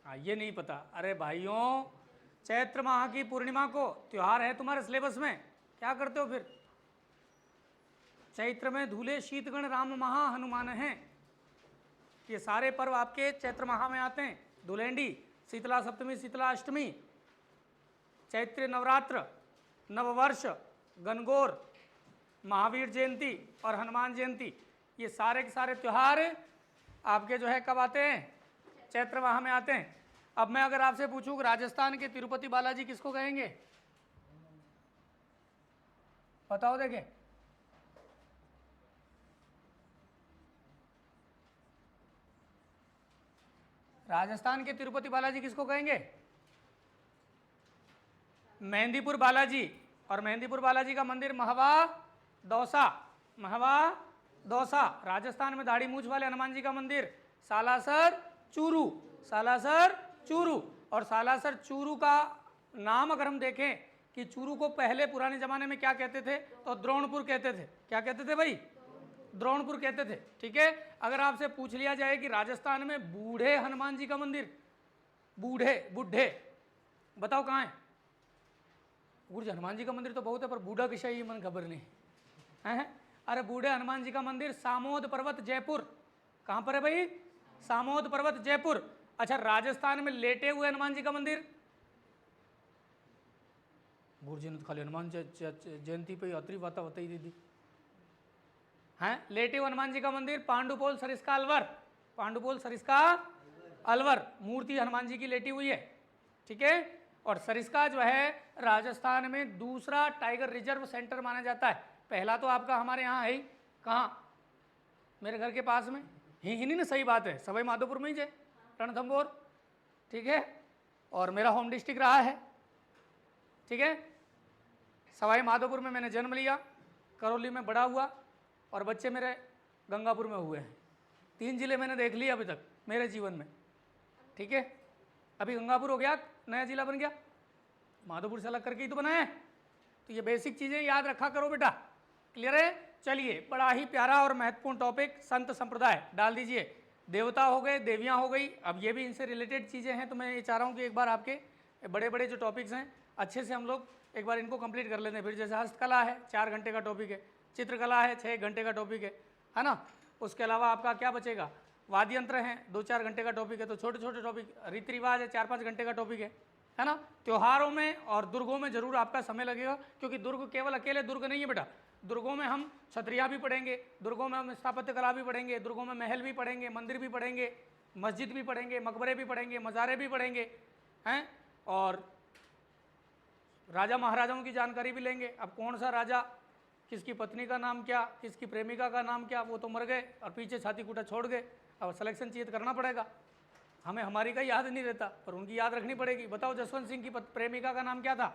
हाँ ये नहीं पता। अरे भाइयों, चैत्र माह की पूर्णिमा को त्योहार है तुम्हारे सिलेबस में, क्या करते हो फिर? चैत्र में धूले शीतगण राम महा हनुमान हैं, ये सारे पर्व आपके चैत्र माह में आते हैं। धुलेंडी, शीतला सप्तमी, शीतला अष्टमी, चैत्र नवरात्र, नववर्ष, गणगौर, महावीर जयंती और हनुमान जयंती, ये सारे के सारे त्यौहार आपके जो है कब आते हैं? चैत्र माह में आते हैं। अब मैं अगर आपसे पूछूं कि राजस्थान के तिरुपति बालाजी किसको कहेंगे, बताओ देखें। राजस्थान के तिरुपति बालाजी किसको कहेंगे? मेहंदीपुर बालाजी। और मेहंदीपुर बालाजी का मंदिर महवा दौसा, महवा दौसा। राजस्थान में दाढ़ी मूछ वाले हनुमान जी का मंदिर सालासर चूरू, सालासर चूरू। और सालासर चूरू का नाम अगर हम देखें कि चूरू को पहले पुराने जमाने में क्या कहते थे, तो द्रोणपुर कहते थे। क्या कहते थे भाई? द्रोणपुर कहते थे। ठीक है। अगर आपसे पूछ लिया जाए कि राजस्थान में बूढ़े हनुमान जी का मंदिर, बूढ़े बुढ़े, बताओ कहाँ है? बूढ़े हनुमान जी का मंदिर तो बहुत है, पर बूढ़ा किसा ये मन खबर नहीं है। अरे बूढ़े हनुमान जी का मंदिर सामोद पर्वत जयपुर। कहाँ पर है भाई? सामोद पर्वत जयपुर। अच्छा, राजस्थान में लेटे हुए हनुमान जी का मंदिर, बूढ़ जी ने तो खाली हनुमान जयंती पे अतरी बात बताई दीदी हैं। लेटे हुए हनुमान जी का मंदिर पांडुपोल सरिस्का अलवर, पांडुपोल सरिस्का अलवर, मूर्ति हनुमान जी की लेटी हुई है। ठीक है। और सरिस्का जो है राजस्थान में दूसरा टाइगर रिजर्व सेंटर माना जाता है। पहला तो आपका हमारे यहाँ है ही, कहाँ? मेरे घर के पास में ही नहीं ना, सही बात है, सवाई माधोपुर में ही है, रणथंभौर। ठीक है। और मेरा होम डिस्ट्रिक्ट रहा है। ठीक है। सवाई माधोपुर में मैंने जन्म लिया, करौली में बड़ा हुआ, और बच्चे मेरे गंगापुर में हुए हैं। 3 जिले मैंने देख लिए अभी तक मेरे जीवन में। ठीक है। अभी गंगापुर हो गया, नया जिला बन गया, माधोपुर से अलग करके ही तो बनाया है। तो ये बेसिक चीज़ें याद रखा करो बेटा। क्लियर है? चलिए, बड़ा ही प्यारा और महत्वपूर्ण टॉपिक संत संप्रदाय डाल दीजिए। देवता हो गए, देवियाँ हो गई, अब ये भी इनसे रिलेटेड चीज़ें हैं। तो मैं ये चाह रहा हूँ कि एक बार आपके बड़े बड़े जो टॉपिक्स हैं अच्छे से हम लोग एक बार इनको कंप्लीट कर लेते हैं। फिर जैसे हस्तकला है 4 घंटे का टॉपिक है, चित्रकला है 6 घंटे का टॉपिक है ना। उसके अलावा आपका क्या बचेगा? वाद्य यंत्र हैं 2-4 घंटे का टॉपिक है। तो छोटे छोटे टॉपिक, रीति रिवाज है 4-5 घंटे का टॉपिक है ना। त्योहारों में और दुर्गों में जरूर आपका समय लगेगा, क्योंकि दुर्ग केवल अकेले दुर्ग नहीं है बेटा। दुर्गों में हम क्षत्रिया भी पढ़ेंगे, दुर्गों में हम स्थापत्य कला भी पढ़ेंगे, दुर्गों में महल भी पढ़ेंगे, मंदिर भी पढ़ेंगे, मस्जिद भी पढ़ेंगे, मकबरे भी पढ़ेंगे, मज़ारे भी पढ़ेंगे हैं। और राजा महाराजाओं की जानकारी भी लेंगे। अब कौन सा राजा, किसकी पत्नी का नाम क्या, किसकी प्रेमिका का नाम क्या, वो तो मर गए और पीछे छाती कूटा छोड़ गए। अब सिलेक्शन चाहिए तो करना पड़ेगा। हमें हमारी का याद नहीं रहता, पर उनकी याद रखनी पड़ेगी। बताओ जसवंत सिंह की प्रेमिका का नाम क्या था?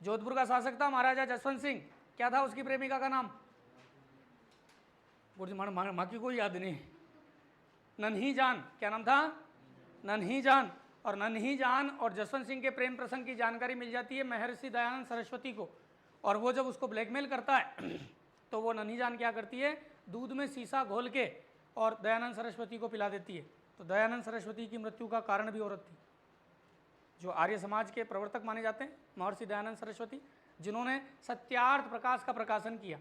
जोधपुर का शासक था महाराजा जसवंत सिंह, क्या था उसकी प्रेमिका का नाम? माँ की कोई याद नहीं। नन्ही जान, क्या नाम था? नन्ही जान। और नन्ही जान और जसवंत सिंह के प्रेम प्रसंग की जानकारी मिल जाती है महर्षि दयानंद सरस्वती को। और वो जब उसको ब्लैकमेल करता है तो वो नन्ही जान क्या करती है, दूध में शीशा घोल के और दयानंद सरस्वती को पिला देती है। तो दयानंद सरस्वती की मृत्यु का कारण भी औरत थी। जो आर्य समाज के प्रवर्तक माने जाते हैं महर्षि दयानंद सरस्वती, जिन्होंने सत्यार्थ प्रकाश का प्रकाशन किया।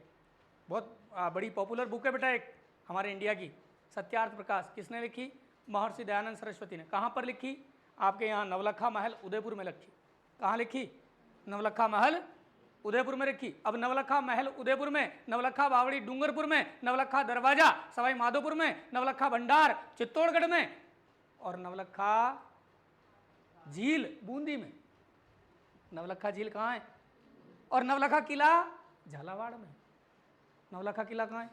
बहुत बड़ी पॉपुलर बुक है बेटा एक हमारे इंडिया की, सत्यार्थ प्रकाश। किसने लिखी? महर्षि दयानंद सरस्वती ने। कहाँ पर लिखी? आपके यहाँ नवलखा महल उदयपुर में लिखी। कहाँ लिखी? नवलखा महल उदयपुर में रखी। अब नवलखा महल उदयपुर में, नवलखा बावड़ी डूंगरपुर में, नवलखा दरवाजा सवाई माधोपुर में, नवलखा भंडार चित्तौड़गढ़ में, और नवलखा झील बूंदी में। नवलखा झील कहाँ है? और नवलखा किला झालावाड़ में। नवलखा किला कहाँ है?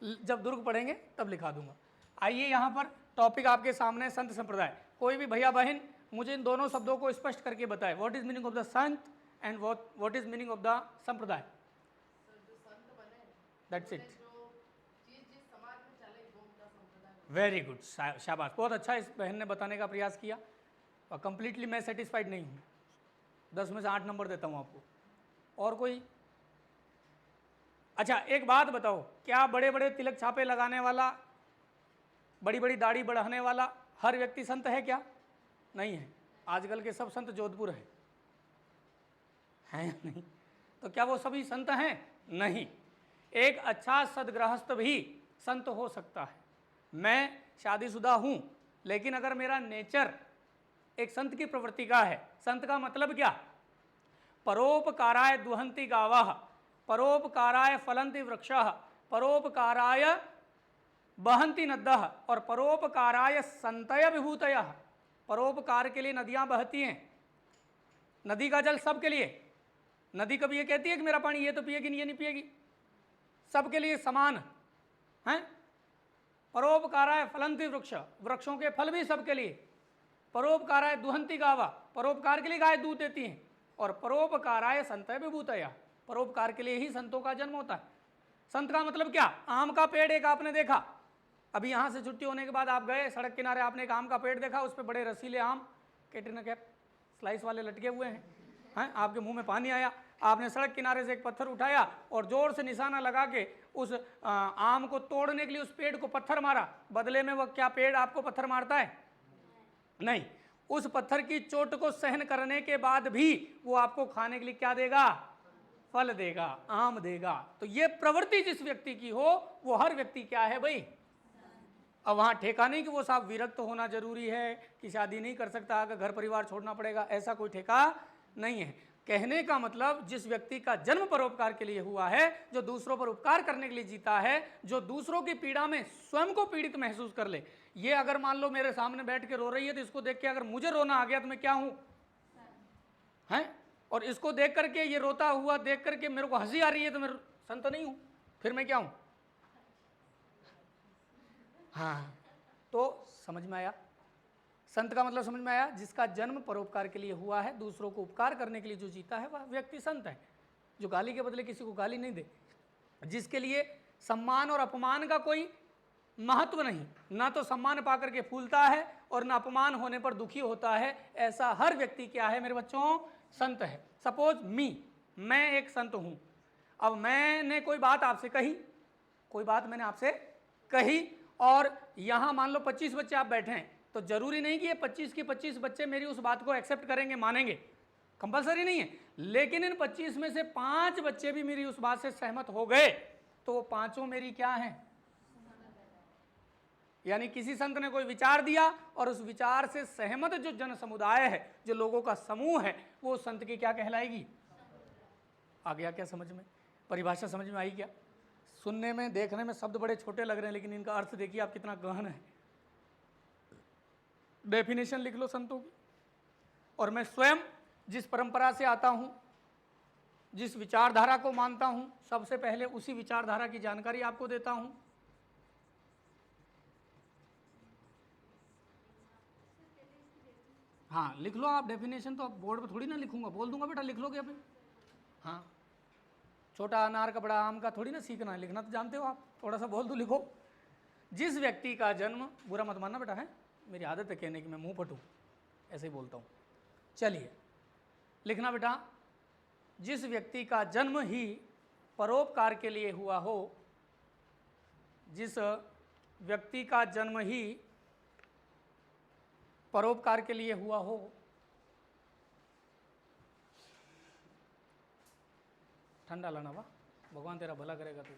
जब दुर्ग पढ़ेंगे तब लिखा दूंगा। आइए यहाँ पर टॉपिक आपके सामने संत संप्रदाय। कोई भी भैया बहन मुझे इन दोनों शब्दों को स्पष्ट करके बताए, what is meaning of the संत and what is meaning of the संप्रदाय। That's it. वेरी गुड, शाबाश, बहुत अच्छा इस बहन ने बताने का प्रयास किया। और कंप्लीटली मैं सेटिस्फाइड नहीं हूँ, 10 में से 8 नंबर देता हूँ आपको। और कोई? अच्छा एक बात बताओ, क्या बड़े बड़े तिलक छापे लगाने वाला बड़ी बड़ी दाढ़ी बढ़ाने वाला हर व्यक्ति संत है क्या? नहीं है। आजकल के सब संत जोधपुर हैं या नहीं? तो क्या वो सभी संत हैं? नहीं। एक अच्छा सदगृहस्थ भी संत हो सकता है। मैं शादीशुदा हूं, लेकिन अगर मेरा नेचर एक संत की प्रवृत्ति का है, संत का मतलब क्या? परोपकाराय दुहंति गावः, परोपकाराय फलंति वृक्षः, परोपकाराय बहंती नद्यः और परोपकाराय संतय विभूतयः। परोपकार के लिए नदियां बहती हैं। नदी का जल सबके लिए। नदी कभी ये कहती है कि मेरा पानी ये तो पिएगी नहीं, ये नहीं पिएगी, सबके लिए समान है। परोपकाराय फलंति वृक्ष, वृक्षों के फल भी सबके लिए। परोपकाराय दुहंति गावा, परोपकार के लिए गाय दूध देती हैं। और परोपकाराय संतय विभूतया, परोपकार के लिए ही संतों का जन्म होता है। संत का मतलब क्या? आम का पेड़ एक आपने देखा, अभी यहाँ से छुट्टी होने के बाद आप गए सड़क किनारे, आपने एक आम का पेड़ देखा, उस पर बड़े रसीले आम कैटरीना कैफ स्लाइस वाले लटके हुए हैं, आपके मुंह में पानी आया, आपने सड़क किनारे से एक पत्थर उठाया और जोर से निशाना लगा के उस आम को तोड़ने के लिए उस पेड़ को पत्थर मारा। बदले में वह क्या पेड़ आपको पत्थर मारता है? नहीं। उस पत्थर की चोट को सहन करने के बाद भी वो आपको खाने के लिए क्या देगा? फल देगा, आम देगा। तो ये प्रवृत्ति जिस व्यक्ति की हो वो हर व्यक्ति क्या है भाई? अब वहां ठेका नहीं कि वो साहब विरक्त होना जरूरी है, कि शादी नहीं कर सकता, कि घर परिवार छोड़ना पड़ेगा, ऐसा कोई ठेका नहीं है। कहने का मतलब जिस व्यक्ति का जन्म परोपकार के लिए हुआ है, जो दूसरों पर उपकार करने के लिए जीता है, जो दूसरों की पीड़ा में स्वयं को पीड़ित महसूस कर ले। ये अगर मान लो मेरे सामने बैठ के रो रही है, तो इसको देख के अगर मुझे रोना आ गया तो मैं क्या हूं? हैं? और इसको देख करके, ये रोता हुआ देख करके मेरे को हंसी आ रही है, तो मैं संत नहीं हूं, फिर मैं क्या हूं? हाँ, तो समझ में आया? संत का मतलब समझ में आया? जिसका जन्म परोपकार के लिए हुआ है, दूसरों को उपकार करने के लिए जो जीता है, वह व्यक्ति संत है। जो गाली के बदले किसी को गाली नहीं दे, जिसके लिए सम्मान और अपमान का कोई महत्व नहीं, ना तो सम्मान पाकर के फूलता है और ना अपमान होने पर दुखी होता है, ऐसा हर व्यक्ति क्या है मेरे बच्चों? संत है। सपोज मैं एक संत हूं। अब मैंने कोई बात आपसे कही, कोई बात मैंने आपसे कही, और यहां मान लो 25 बच्चे आप बैठे हैं, तो जरूरी नहीं कि ये 25 के 25 बच्चे मेरी उस बात को एक्सेप्ट करेंगे, मानेंगे, कंपलसरी नहीं है। लेकिन इन 25 में से 5 बच्चे भी मेरी उस बात से सहमत हो गए, तो वो पांचों मेरी क्या हैं? यानी किसी संत ने कोई विचार दिया और उस विचार से सहमत जो जन समुदाय है, जो लोगों का समूह है, वो संत की क्या कहलाएगी? आ गया क्या समझ में? परिभाषा समझ में आई क्या? सुनने में, देखने में शब्द बड़े छोटे लग रहे हैं, लेकिन इनका अर्थ देखिए आप कितना गहन है। डेफिनेशन लिख लो संतों की। और मैं स्वयं जिस परंपरा से आता हूं, जिस विचारधारा को मानता हूं, सबसे पहले उसी विचारधारा की जानकारी आपको देता हूं। हाँ, लिख लो आप डेफिनेशन। तो अब बोर्ड पे थोड़ी ना लिखूंगा, बोल दूंगा बेटा लिख लोगे अभी। हाँ, छोटा अनार का बड़ा आम का थोड़ी ना सीखना है, लिखना तो जानते हो आप, थोड़ा सा बोल दो लिखो। जिस व्यक्ति का जन्म, बुरा मत मानना बेटा, है मेरी आदत है कहने की, मैं मुंह फटूं, ऐसे ही बोलता हूँ। चलिए लिखना बेटा, जिस व्यक्ति का जन्म ही परोपकार के लिए हुआ हो, जिस व्यक्ति का जन्म ही परोपकार के लिए हुआ हो, ठंडा लाना वाह, भगवान तेरा भला करेगा, तू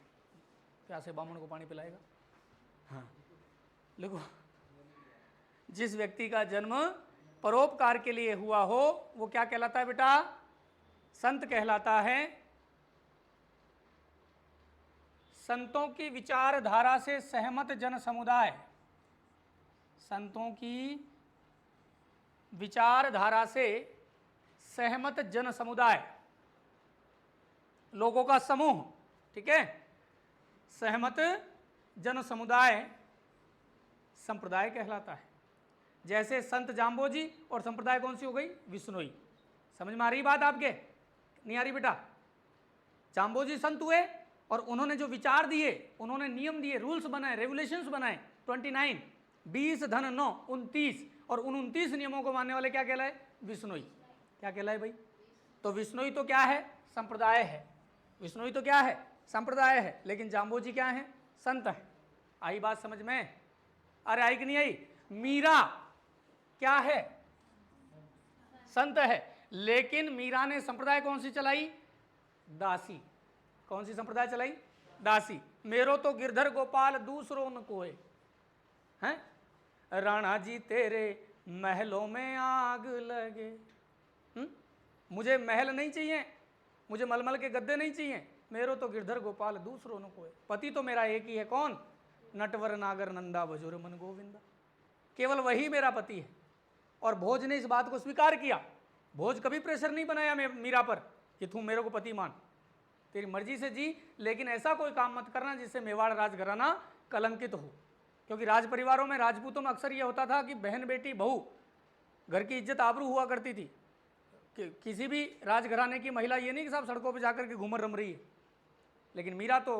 प्यासे बामण को पानी पिलाएगा। हाँ लिखो, जिस व्यक्ति का जन्म परोपकार के लिए हुआ हो वो क्या कहलाता है बेटा? संत कहलाता है। संतों की विचारधारा से सहमत जन समुदाय, संतों की विचारधारा से सहमत जन समुदाय, लोगों का समूह, ठीक है, सहमत जन समुदाय संप्रदाय कहलाता है। जैसे संत जाम्बोजी और संप्रदाय कौन सी हो गई? विश्नोई। समझ में आ रही बात आपके? नहीं आ रही बेटा? जाम्बोजी संत हुए और उन्होंने जो विचार दिए, उन्होंने नियम दिए, रूल्स बनाए, रेगुलेशंस बनाए, 29, 20 धन 9, 29, और उन 29 नियमों को मानने वाले क्या कहलाए? विश्नोई। क्या कहलाए भाई? तो विश्नोई तो क्या है? संप्रदाय है। विश्नोई तो क्या है? संप्रदाय है। लेकिन जाम्बोजी क्या है? संत है। आई बात समझ में? अरे आई कि नहीं आई? मीरा क्या है? संत है। लेकिन मीरा ने संप्रदाय कौन सी चलाई? दासी। कौन सी संप्रदाय चलाई? दासी। मेरो तो गिरधर गोपाल दूसरों न कोय, हैं? राणा जी तेरे महलों में आग लगे। मुझे महल नहीं चाहिए, मुझे मलमल के गद्दे नहीं चाहिए, मेरो तो गिरधर गोपाल दूसरों न कोय। पति तो मेरा एक ही है, कौन? नटवर नागर नंदा बजुर मन गोविंदा। केवल वही मेरा पति है। और भोज ने इस बात को स्वीकार किया। भोज कभी प्रेशर नहीं बनाया मीरा पर कि तू मेरे को पति मान, तेरी मर्जी से जी, लेकिन ऐसा कोई काम मत करना जिससे मेवाड़ राजघराना कलंकित हो। क्योंकि राज परिवारों में, राजपूतों में अक्सर यह होता था कि बहन बेटी बहू घर की इज्जत आबरू हुआ करती थी। कि किसी भी राजघराने की महिला ये नहीं कि साहब सड़कों पे जाकर के घूमर रम रही है। लेकिन मीरा तो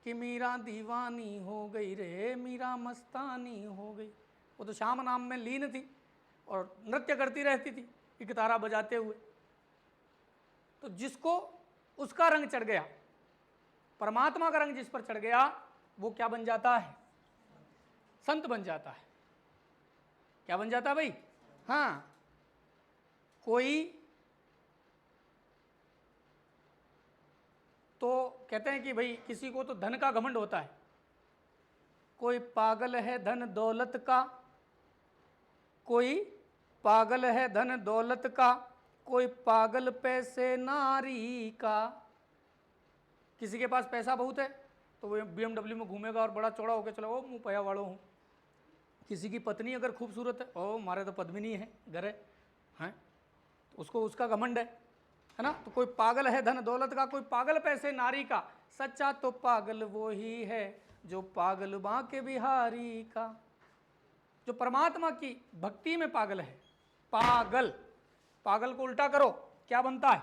कि मीरा दीवानी हो गई रे, मीरा मस्तानी हो गई। वो तो श्याम नाम में लीन थी और नृत्य करती रहती थी एक तारा बजाते हुए। तो जिसको उसका रंग चढ़ गया, परमात्मा का रंग जिस पर चढ़ गया, वो क्या बन जाता है? संत बन जाता है। क्या बन जाता है भाई? हाँ, कोई तो कहते हैं कि भाई किसी को तो धन का घमंड होता है। कोई पागल है धन दौलत का, कोई पागल है धन दौलत का, कोई पागल पैसे नारी का। किसी के पास पैसा बहुत है तो वो BMW में घूमेगा और बड़ा चौड़ा होकर चला, ओ मुँह पया वालों हूँ। किसी की पत्नी अगर खूबसूरत है, ओ हमारे तो पद्मिनी है, घर है, हैं, तो उसको उसका घमंड है ना। तो कोई पागल है धन दौलत का, कोई पागल पैसे नारी का। सच्चा तो पागल वो ही है जो पागल बांके बिहारी का। जो परमात्मा की भक्ति में पागल है। पागल, पागल को उल्टा करो क्या बनता है?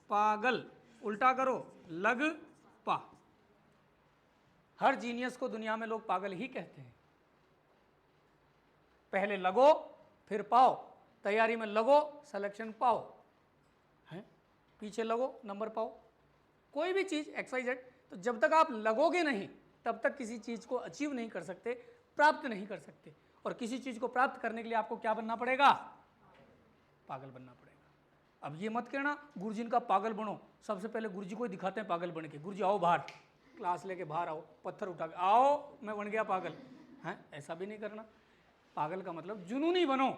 पागल। उल्टा करो लग पा। हर जीनियस को दुनिया में लोग पागल ही कहते हैं। पहले लगो फिर पाओ, तैयारी में लगो सिलेक्शन पाओ, हैं, पीछे लगो नंबर पाओ। कोई भी चीज़ XYZ, तो जब तक आप लगोगे नहीं तब तक किसी चीज़ को अचीव नहीं कर सकते, प्राप्त नहीं कर सकते। और किसी चीज़ को प्राप्त करने के लिए आपको क्या बनना पड़ेगा? पागल बनना पड़ेगा। अब ये मत कहना गुरुजी का पागल बनो। सबसे पहले गुरुजी को ही दिखाते हैं पागल बन के। गुरुजी आओ बाहर, क्लास लेके बाहर आओ, पत्थर उठा के आओ, मैं बन गया पागल, हैं? ऐसा भी नहीं करना। पागल का मतलब जुनूनी बनो।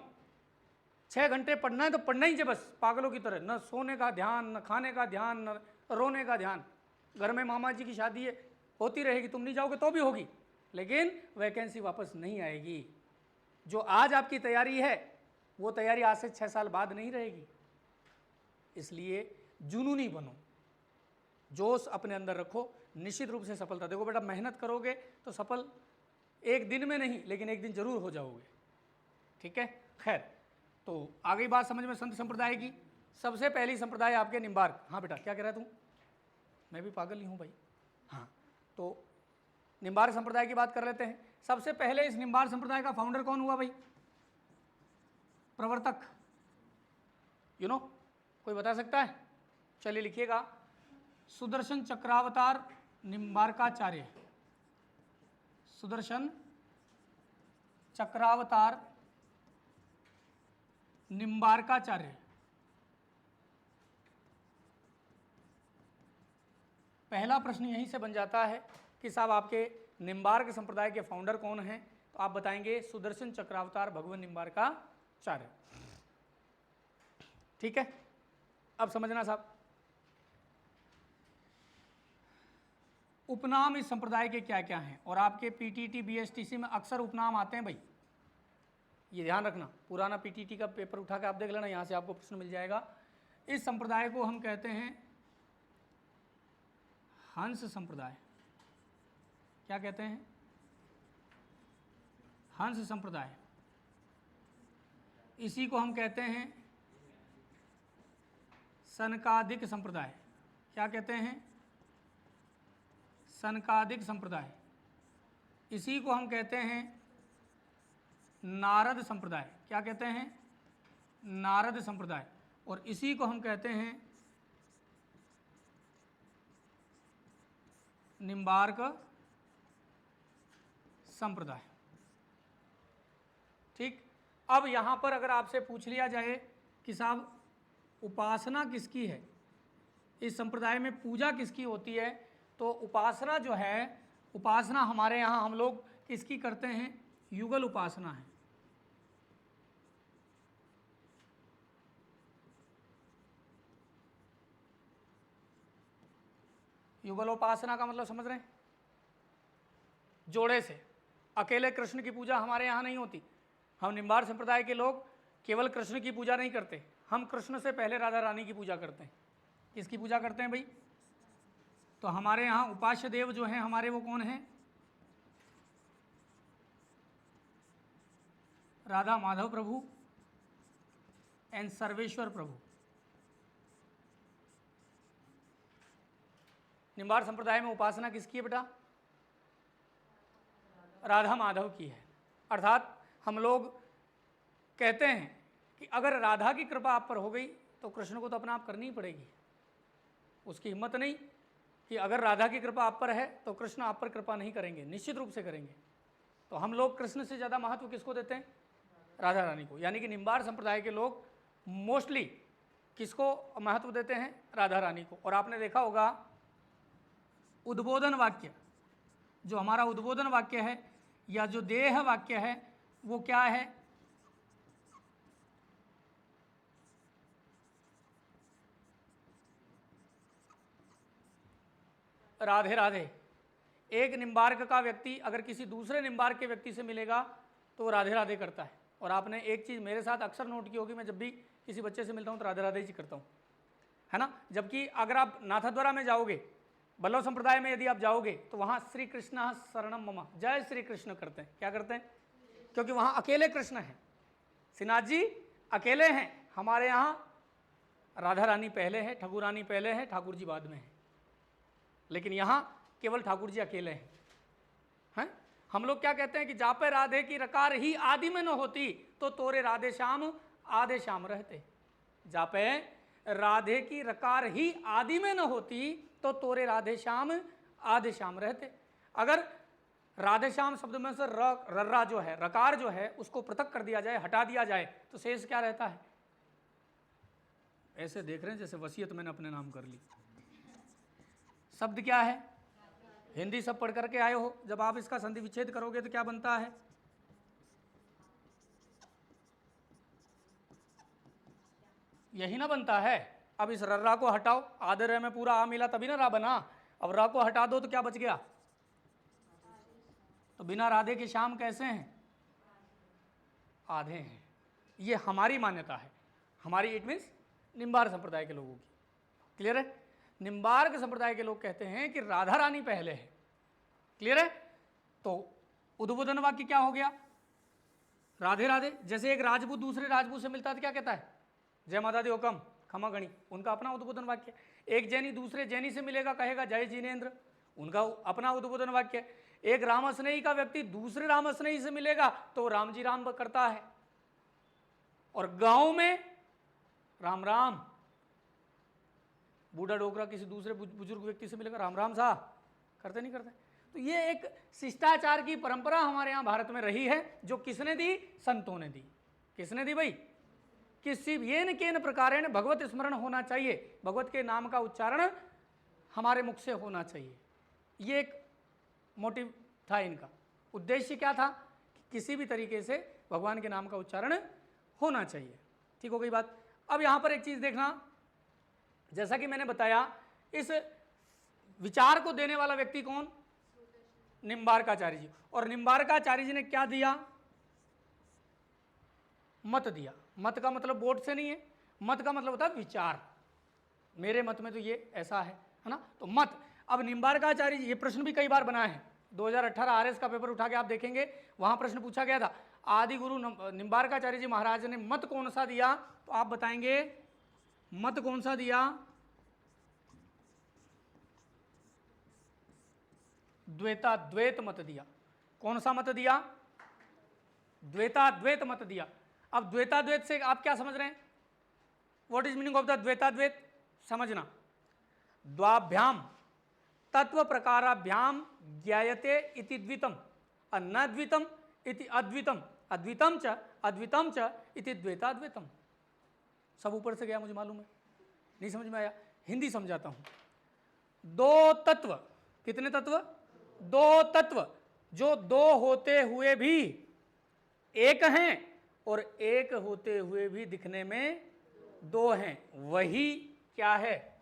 6 घंटे पढ़ना है तो पढ़ना ही है बस, पागलों की तरह। न सोने का ध्यान, न खाने का ध्यान, न रोने का ध्यान। घर में मामा जी की शादी है, होती रहेगी, तुम नहीं जाओगे तो भी होगी, लेकिन वैकेंसी वापस नहीं आएगी। जो आज आपकी तैयारी है वो तैयारी आज से 6 साल बाद नहीं रहेगी। इसलिए जुनूनी बनो, जोश अपने अंदर रखो, निश्चित रूप से सफलता। देखो बेटा, मेहनत करोगे तो सफल एक दिन में नहीं, लेकिन एक दिन जरूर हो जाओगे। ठीक है, खैर, तो आ गई बात समझ में संत संप्रदाय की। सबसे पहली संप्रदाय आपके निम्बार्क। हाँ बेटा, क्या कह रहा है तू? मैं भी पागल ही हूँ भाई। हाँ, तो निम्बार्क संप्रदाय की बात कर लेते हैं। सबसे पहले इस निम्बार्क संप्रदाय का फाउंडर कौन हुआ भाई? प्रवर्तक, कोई बता सकता है? चलिए लिखिएगा, सुदर्शन चक्रावतार निम्बार्काचार्य। सुदर्शन चक्रावतार निम्बार्काचार्य। पहला प्रश्न यहीं से बन जाता है कि साहब आपके निम्बार्क संप्रदाय के फाउंडर कौन हैं? तो आप बताएंगे सुदर्शन चक्रावतार भगवान निम्बार्काचार्य। ठीक है, अब समझना साहब, उपनाम इस संप्रदाय के क्या क्या हैं। और आपके PTT BSTC में अक्सर उपनाम आते हैं भाई, ये ध्यान रखना। पुराना PTT का पेपर उठा के आप देख लेना, यहाँ से आपको प्रश्न मिल जाएगा। इस संप्रदाय को हम कहते हैं हंस संप्रदाय। क्या कहते हैं? हंस संप्रदाय। इसी को हम कहते हैं सनकादिक संप्रदाय। क्या कहते हैं? सनकादिक संप्रदाय। इसी को हम कहते हैं नारद संप्रदाय। क्या कहते हैं? नारद संप्रदाय। और इसी को हम कहते हैं निम्बार्क संप्रदाय। ठीक, अब यहां पर अगर आपसे पूछ लिया जाए कि साहब उपासना किसकी है, इस संप्रदाय में पूजा किसकी होती है, तो उपासना जो है, उपासना हमारे यहाँ हम लोग किसकी करते हैं, युगल उपासना है। युगल उपासना का मतलब समझ रहे हैं, जोड़े से, अकेले कृष्ण की पूजा हमारे यहाँ नहीं होती। हम निम्बार संप्रदाय के लोग केवल कृष्ण की पूजा नहीं करते, हम कृष्ण से पहले राधा रानी की पूजा करते हैं। किसकी पूजा करते हैं भाई, तो हमारे यहाँ उपास्य देव जो हैं हमारे, वो कौन हैं, राधा माधव प्रभु एंड सर्वेश्वर प्रभु। निम्बार संप्रदाय में उपासना किसकी है बेटा, राधा माधव की है। अर्थात हम लोग कहते हैं कि अगर राधा की कृपा आप पर हो गई तो कृष्ण को तो अपना आप करनी ही पड़ेगी। उसकी हिम्मत नहीं कि अगर राधा की कृपा आप पर है तो कृष्ण आप पर कृपा नहीं करेंगे, निश्चित रूप से करेंगे। तो हम लोग कृष्ण से ज़्यादा महत्व किसको देते हैं, राधा रानी को। यानी कि निम्बार संप्रदाय के लोग मोस्टली किसको महत्व देते हैं, राधा रानी को। और आपने देखा होगा उद्बोधन वाक्य, जो हमारा उद्बोधन वाक्य है या जो देह वाक्य है वो क्या है, राधे राधे। एक निम्बार्क का व्यक्ति अगर किसी दूसरे निम्बार्क के व्यक्ति से मिलेगा तो वो राधे राधे करता है। और आपने एक चीज़ मेरे साथ अक्सर नोट की होगी, मैं जब भी किसी बच्चे से मिलता हूँ तो राधे राधे जी करता हूँ, है ना। जबकि अगर आप नाथद्वारा में जाओगे, बल्लभ संप्रदाय में यदि आप जाओगे तो वहाँ श्री कृष्ण शरणम मम, जय श्री कृष्ण करते हैं। क्या करते हैं, क्योंकि वहाँ अकेले कृष्ण हैं, श्रीनाथ जी अकेले हैं। हमारे यहाँ राधा रानी पहले है, ठाकुर रानी पहले है, ठाकुर जी बाद में है। लेकिन यहाँ केवल ठाकुर जी अकेले हैं। हम लोग क्या कहते हैं कि जापे राधे की रकार ही आदि में न होती तो तोरे राधे श्याम आधे श्याम रहते। जापे राधे की रकार ही आदि में न होती तो तोरे राधे श्याम आधे श्याम रहते। अगर राधे श्याम शब्द में से रर्रा जो है, रकार जो है, उसको पृथक कर दिया जाए, हटा दिया जाए तो शेष क्या रहता है। ऐसे देख रहे हैं जैसे वसीयत मैंने अपने नाम कर ली। शब्द क्या है, हिंदी सब पढ़ करके आए हो, जब आप इसका संधि विच्छेद करोगे तो क्या बनता है, यही ना बनता है। अब इस रर्रा को हटाओ, आधे रे में पूरा आ मिला तभी ना रा बना। अब रा को हटा दो तो क्या बच गया, तो बिना राधे के श्याम कैसे हैं, आधे हैं। ये हमारी मान्यता है, हमारी, इट मीन्स निम्बार्क संप्रदाय के लोगों की। क्लियर है। निम्बार्क संप्रदाय के लोग कहते हैं कि राधा रानी पहले है। क्लियर है। तो उद्बोधन वाक्य क्या हो गया, राधे राधे। जैसे एक राजपूत दूसरे राजपूत से मिलता है तो क्या कहता है, जय माता दी हुकम खमा गणी, उनका अपना उद्बोधन वाक्य। एक जैनी दूसरे जैनी से मिलेगा कहेगा जय जिनेन्द्र, उनका अपना उद्बोधन वाक्य। एक रामस्नेही का व्यक्ति दूसरे रामस्नेही से मिलेगा तो राम जी राम करता है। और गांव में राम राम, बूढ़ा डोकरा किसी दूसरे बुजुर्ग व्यक्ति से मिलेगा राम राम सा, करते नहीं करते। तो ये एक शिष्टाचार की परंपरा हमारे यहाँ भारत में रही है, जो किसने दी, संतों ने दी। किसने दी भाई, किसी येन केन प्रकारेण भगवत स्मरण होना चाहिए, भगवत के नाम का उच्चारण हमारे मुख से होना चाहिए। ये एक मोटिव था इनका, उद्देश्य क्या था कि किसी भी तरीके से भगवान के नाम का उच्चारण होना चाहिए। ठीक हो गई बात। अब यहाँ पर एक चीज़ देखना, जैसा कि मैंने बताया, इस विचार को देने वाला व्यक्ति कौन, निम्बार्काचार्य जी। और निम्बार्काचार्य जी ने क्या दिया, मत दिया। मत का मतलब वोट से नहीं है, मत का मतलब होता है विचार। मेरे मत में तो ये ऐसा है ना, तो मत। अब निम्बार्काचार्य जी, ये प्रश्न भी कई बार बना है, 2018 आरएस का पेपर उठा के आप देखेंगे, वहां प्रश्न पूछा गया था, आदि गुरु निम्बार्काचार्य जी महाराज ने मत कौन सा दिया, तो आप बताएंगे मत कौन सा दिया, द्वैताद्वैत मत दिया। कौन सा मत दिया, द्वैताद्वैत मत दिया। अब द्वैताद्वैत से आप क्या समझ रहे हैं, what is meaning of the द्वैताद्वैत, समझना, द्वाभ्याम तत्व प्रकाराभ्याम ज्ञायते इति द्वितम। अन्नाद्वितम इति अद्वितम, अद्वितम च इति द्वैताद्वैतम। सब ऊपर से गया, मुझे मालूम है, नहीं समझ में आया, हिंदी समझाता हूं। दो तत्व, कितने तत्व? दो तत्व, जो दो होते हुए भी एक हैं और एक होते हुए भी दिखने में दो हैं, वही क्या है?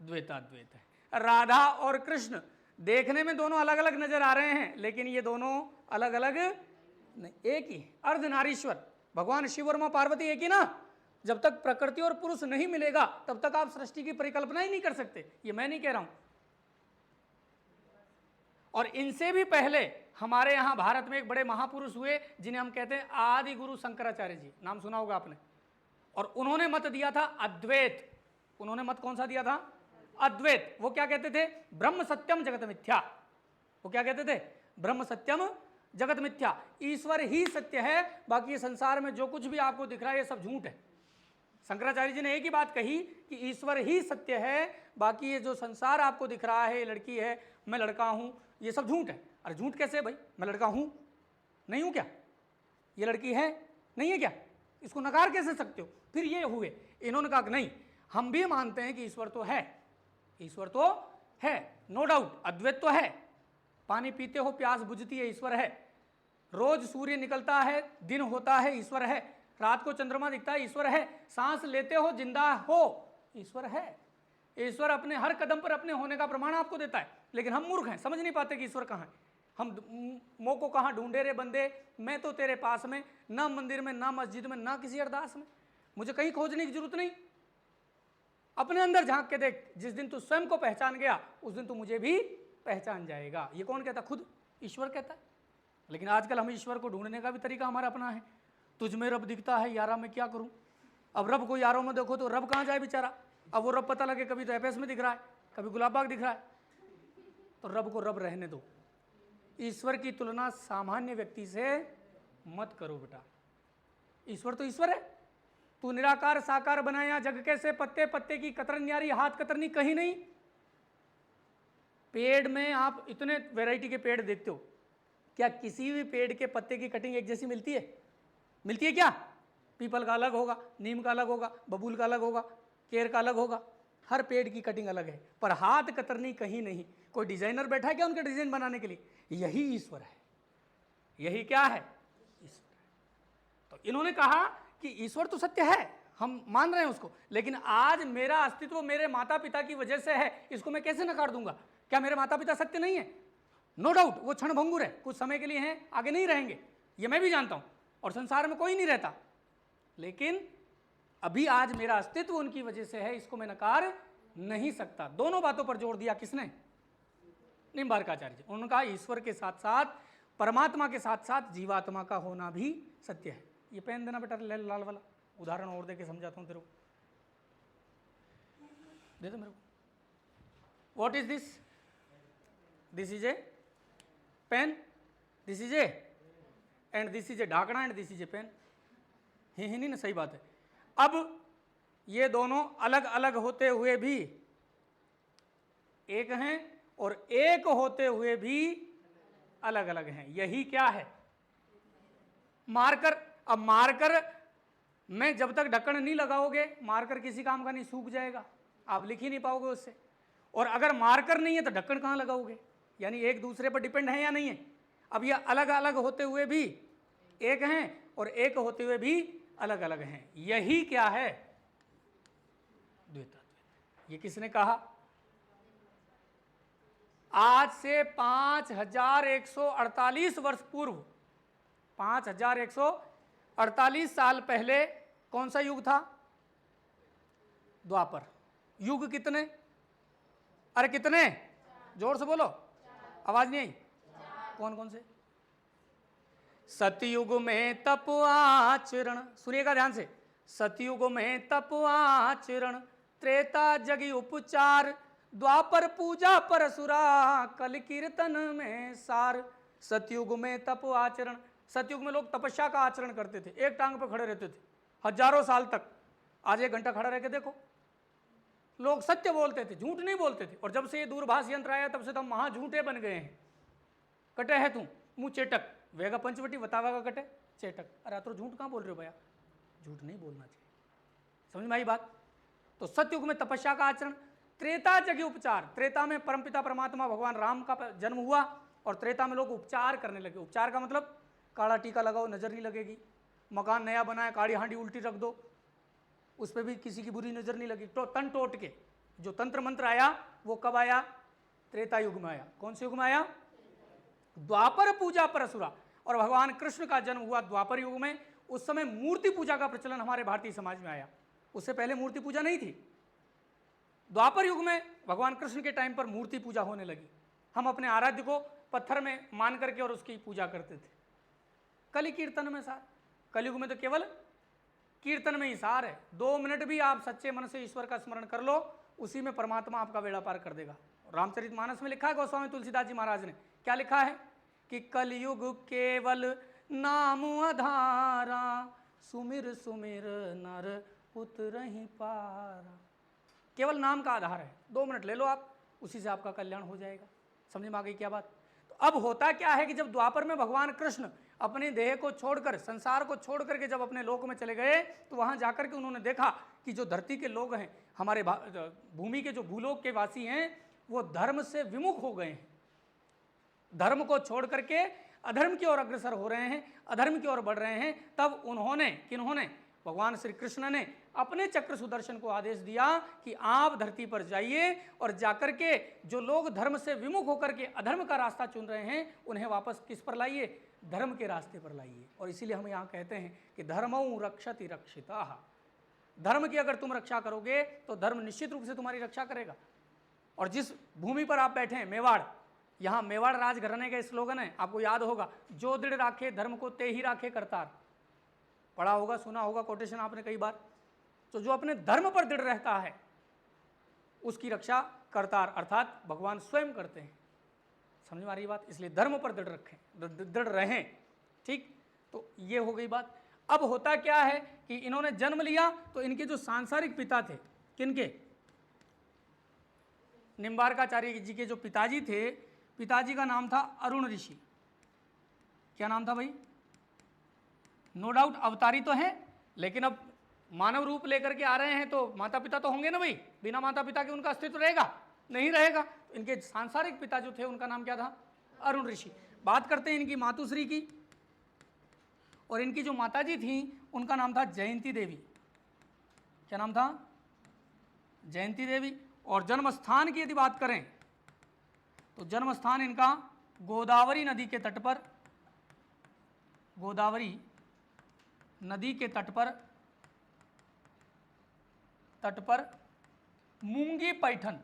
द्वैताद्वैत है। राधा और कृष्ण देखने में दोनों अलग अलग नजर आ रहे हैं, लेकिन ये दोनों अलग अलग नहीं, एक ही। अर्धनारीश्वर, भगवान शिव और मां पार्वती एक ही ना। जब तक प्रकृति और पुरुष नहीं मिलेगा तब तक आप सृष्टि की परिकल्पना ही नहीं कर सकते, ये मैं नहीं कह रहा हूं। और इनसे भी पहले हमारे यहां भारत में एक बड़े महापुरुष हुए जिन्हें हम कहते हैं आदि गुरु शंकराचार्य जी, नाम सुना होगा आपने। और उन्होंने मत दिया था अद्वैत। उन्होंने मत कौन सा दिया था? अद्वैत। वो क्या कहते थे? ब्रह्म सत्यम जगत मिथ्या। वो क्या कहते थे? ब्रह्म सत्यम जगत मिथ्या। ईश्वर ही सत्य है, बाकी संसार में जो कुछ भी आपको दिख रहा है ये सब झूठ है। शंकराचार्य जी ने एक ही बात कही कि ईश्वर ही सत्य है, बाकी ये जो संसार आपको दिख रहा है, ये लड़की है, मैं लड़का हूं, ये सब झूठ है। अरे झूठ कैसे भाई? मैं लड़का हूं, नहीं हूं क्या? ये लड़की है, नहीं है क्या? इसको नकार कैसे सकते हो? फिर ये हुए, इन्होंने कहा नहीं, हम भी मानते हैं कि ईश्वर तो है, ईश्वर तो है, नो डाउट, अद्वैत तो है। पानी पीते हो प्यास बुझती है, ईश्वर है। रोज सूर्य निकलता है, दिन होता है, ईश्वर है। रात को चंद्रमा दिखता है, ईश्वर है। सांस लेते हो, जिंदा हो, ईश्वर है। ईश्वर अपने हर कदम पर अपने होने का प्रमाण आपको देता है, लेकिन हम मूर्ख हैं, समझ नहीं पाते कि ईश्वर कहाँ है। हम मोह को कहाँ ढूंढे रे बंदे, मैं तो तेरे पास में, ना मंदिर में, ना मस्जिद में, ना किसी अरदास में। मुझे कहीं खोजने की जरूरत नहीं, अपने अंदर झांक के देख। जिस दिन तू स्वयं को पहचान गया उस दिन तू मुझे भी पहचान जाएगा। ये कौन कहता? खुद ईश्वर कहता है। लेकिन आजकल हम ईश्वर को ढूंढने का भी तरीका हमारा अपना है। तुझ में रब दिखता है, यारा मैं क्या करूं? अब रब को यारों में देखो तो रब कहाँ जाए बेचारा? अब वो रब पता लगे, कभी तो एफएस में दिख रहा है, कभी गुलाब बाग दिख रहा है, तो रब को रब रहने दो। ईश्वर की तुलना सामान्य व्यक्ति से मत करो बेटा। ईश्वर तो ईश्वर है। तू निराकार साकार बनाया जग कैसे, पत्ते पत्ते की कतरन न्यारी, हाथ कतरनी कहीं नहीं। पेड़ में आप इतने वैरायटी के पेड़ देखते हो, क्या किसी भी पेड़ के पत्ते की कटिंग एक जैसी मिलती है? मिलती है क्या? पीपल का अलग होगा, नीम का अलग होगा, बबूल का अलग होगा, केर का अलग होगा। हर पेड़ की कटिंग अलग है, पर हाथ कतरनी कहीं नहीं। कोई डिजाइनर बैठा है क्या उनके डिजाइन बनाने के लिए? यही ईश्वर है। यही क्या है? ईश्वर है। तो इन्होंने कहा कि ईश्वर तो सत्य है, हम मान रहे हैं उसको, लेकिन आज मेरा अस्तित्व मेरे माता पिता की वजह से है, इसको मैं कैसे नकार दूंगा? क्या मेरे माता पिता सत्य नहीं है? नो डाउट वो क्षणभंगुर है, कुछ समय के लिए हैं, आगे नहीं रहेंगे, ये मैं भी जानता हूं, और संसार में कोई नहीं रहता। लेकिन अभी आज मेरा अस्तित्व उनकी वजह से है, इसको मैं नकार नहीं सकता। दोनों बातों पर जोर दिया किसने? निम्बार्काचार्य जी। उन्होंने कहा ईश्वर के साथ साथ, परमात्मा के साथ साथ जीवात्मा का होना भी सत्य है। ये पेन देना बेटा, लाल वाला, उदाहरण और देके समझाता हूं तेरे को। दे दो मेरे को। What is this? This is a pen, this is a, and this is a ढाकना, and this is a pen. ही नहीं ना, सही बात है। अब ये दोनों अलग अलग होते हुए भी एक हैं और एक होते हुए भी अलग अलग हैं। यही क्या है? मार्कर। अब मार्कर में जब तक ढक्कन नहीं लगाओगे, मार्कर किसी काम का नहीं, सूख जाएगा, आप लिख ही नहीं पाओगे उससे। और अगर मार्कर नहीं है तो ढक्कन कहाँ लगाओगे? यानी एक दूसरे पर डिपेंड है या नहीं है? अब ये अलग अलग होते हुए भी एक हैं और एक होते हुए भी अलग अलग हैं। यही क्या है? द्वैताद्वैत। ये किसने कहा? आज से 5148 वर्ष पूर्व, 5148 साल पहले कौन सा युग था? द्वापर युग। कितने? अरे कितने? जोर से बोलो, आवाज नहीं आई। कौन कौन से? सतयुग में तप आचरण, सुनिएगा ध्यान से। सतयुग में तप आचरण, त्रेता जगी उपचार, द्वापर पूजा परसुरा, कल कीर्तन में सार। सतयुग में तप आचरण। सतयुग में लोग तपस्या का आचरण करते थे, एक टांग पर खड़े रहते थे हजारों साल तक। आज 1 घंटा खड़ा रह के देखो, लोग सत्य बोलते थे, झूठ नहीं बोलते थे। और जब से ये दूरभाष यंत्र आया तब से तो हम महा झूठे बन गए हैं। कटे है तू मुँह चेटक, वेगा पंचवटी बतावा का कटे चेटक। अरे तो झूठ कहाँ बोल रहे हो भैया, झूठ नहीं बोलना चाहिए। समझ में आई बात। तो सतयुग में तपस्या का आचरण, त्रेता जगह उपचार। त्रेता में परमपिता परमात्मा भगवान राम का जन्म हुआ और त्रेता में लोग उपचार करने लगे। उपचार का मतलब काला टीका लगाओ नजर नहीं लगेगी, मकान नया बनाए काली हांडी उल्टी रख दो, उस पर भी किसी की बुरी नजर नहीं लगी। तो तन टोट के जो तंत्र मंत्र आया वो कब आया, त्रेता युग में आया। कौन से युग में आया, द्वापर पूजा परशुरा। और भगवान कृष्ण का जन्म हुआ द्वापर युग में। उस समय मूर्ति पूजा का प्रचलन हमारे भारतीय समाज में आया, उससे पहले मूर्ति पूजा नहीं थी। द्वापर युग में भगवान कृष्ण के टाइम पर मूर्ति पूजा होने लगी। हम अपने आराध्य को पत्थर में मान करके और उसकी पूजा करते थे। कली कीर्तन में सार, कलयुग में तो केवल कीर्तन में ही सार है। 2 मिनट भी आप सच्चे मन से ईश्वर का स्मरण कर लो, उसी में परमात्मा आपका बेड़ा पार कर देगा। रामचरितमानस में लिखा है गोस्वामी तुलसीदास जी महाराज ने, क्या लिखा है कि कलयुग केवल नाम आधारा, सुमिर सुमिर नर उतरहि पारा। केवल नाम का आधार है, 2 मिनट ले लो आप, उसी से आपका कल्याण हो जाएगा। समझ में आ गई क्या बात। तो अब होता क्या है कि जब द्वापर में भगवान कृष्ण अपने देह को छोड़कर, संसार को छोड़ करके जब अपने लोक में चले गए, तो वहां जाकर के उन्होंने देखा कि जो धरती के लोग हैं, हमारे भूमि के जो भूलोक के वासी हैं, वो धर्म से विमुख हो गए हैं। धर्म को छोड़ करके अधर्म की ओर अग्रसर हो रहे हैं, अधर्म की ओर बढ़ रहे हैं। तब उन्होंने, किन्होंने, भगवान श्री कृष्ण ने अपने चक्र सुदर्शन को आदेश दिया कि आप धरती पर जाइए और जाकर के जो लोग धर्म से विमुख होकर के अधर्म का रास्ता चुन रहे हैं, उन्हें वापस किस पर लाइए, धर्म के रास्ते पर लाइए। और इसीलिए हम यहाँ कहते हैं कि धर्मौ रक्षति रक्षिता। धर्म की अगर तुम रक्षा करोगे तो धर्म निश्चित रूप से तुम्हारी रक्षा करेगा। और जिस भूमि पर आप बैठे हैं, मेवाड़, यहाँ मेवाड़ राजघराने का स्लोगन है, आपको याद होगा, जो दृढ़ राखे धर्म को ते ही राखे करतार। पढ़ा होगा, सुना होगा कोटेशन आपने कई बार। तो जो अपने धर्म पर दृढ़ रहता है उसकी रक्षा करतार अर्थात भगवान स्वयं करते हैं। समझ में आ रही बात। इसलिए धर्म पर दृढ़ रखें, दृढ़ रहें। ठीक, तो ये हो गई बात। अब होता क्या है कि इन्होंने जन्म लिया तो इनके जो सांसारिक पिता थे, किनके, निम्बारकाचार्य जी के जो पिताजी थे, पिताजी का नाम था अरुण ऋषि। क्या नाम था भाई, नो डाउट अवतारी तो हैं, लेकिन अब मानव रूप लेकर के आ रहे हैं तो माता पिता तो होंगे ना भाई। बिना माता पिता के उनका अस्तित्व रहेगा, नहीं रहेगा। तो इनके सांसारिक पिता जो थे उनका नाम क्या था, अरुण ऋषि। बात करते हैं इनकी मातुश्री की, और इनकी जो माताजी थी उनका नाम था जयंती देवी। क्या नाम था, जयंती देवी। और जन्म स्थान की यदि बात करें तो जन्म स्थान इनका गोदावरी नदी के तट पर, गोदावरी नदी के तट पर मूंगी पैठन,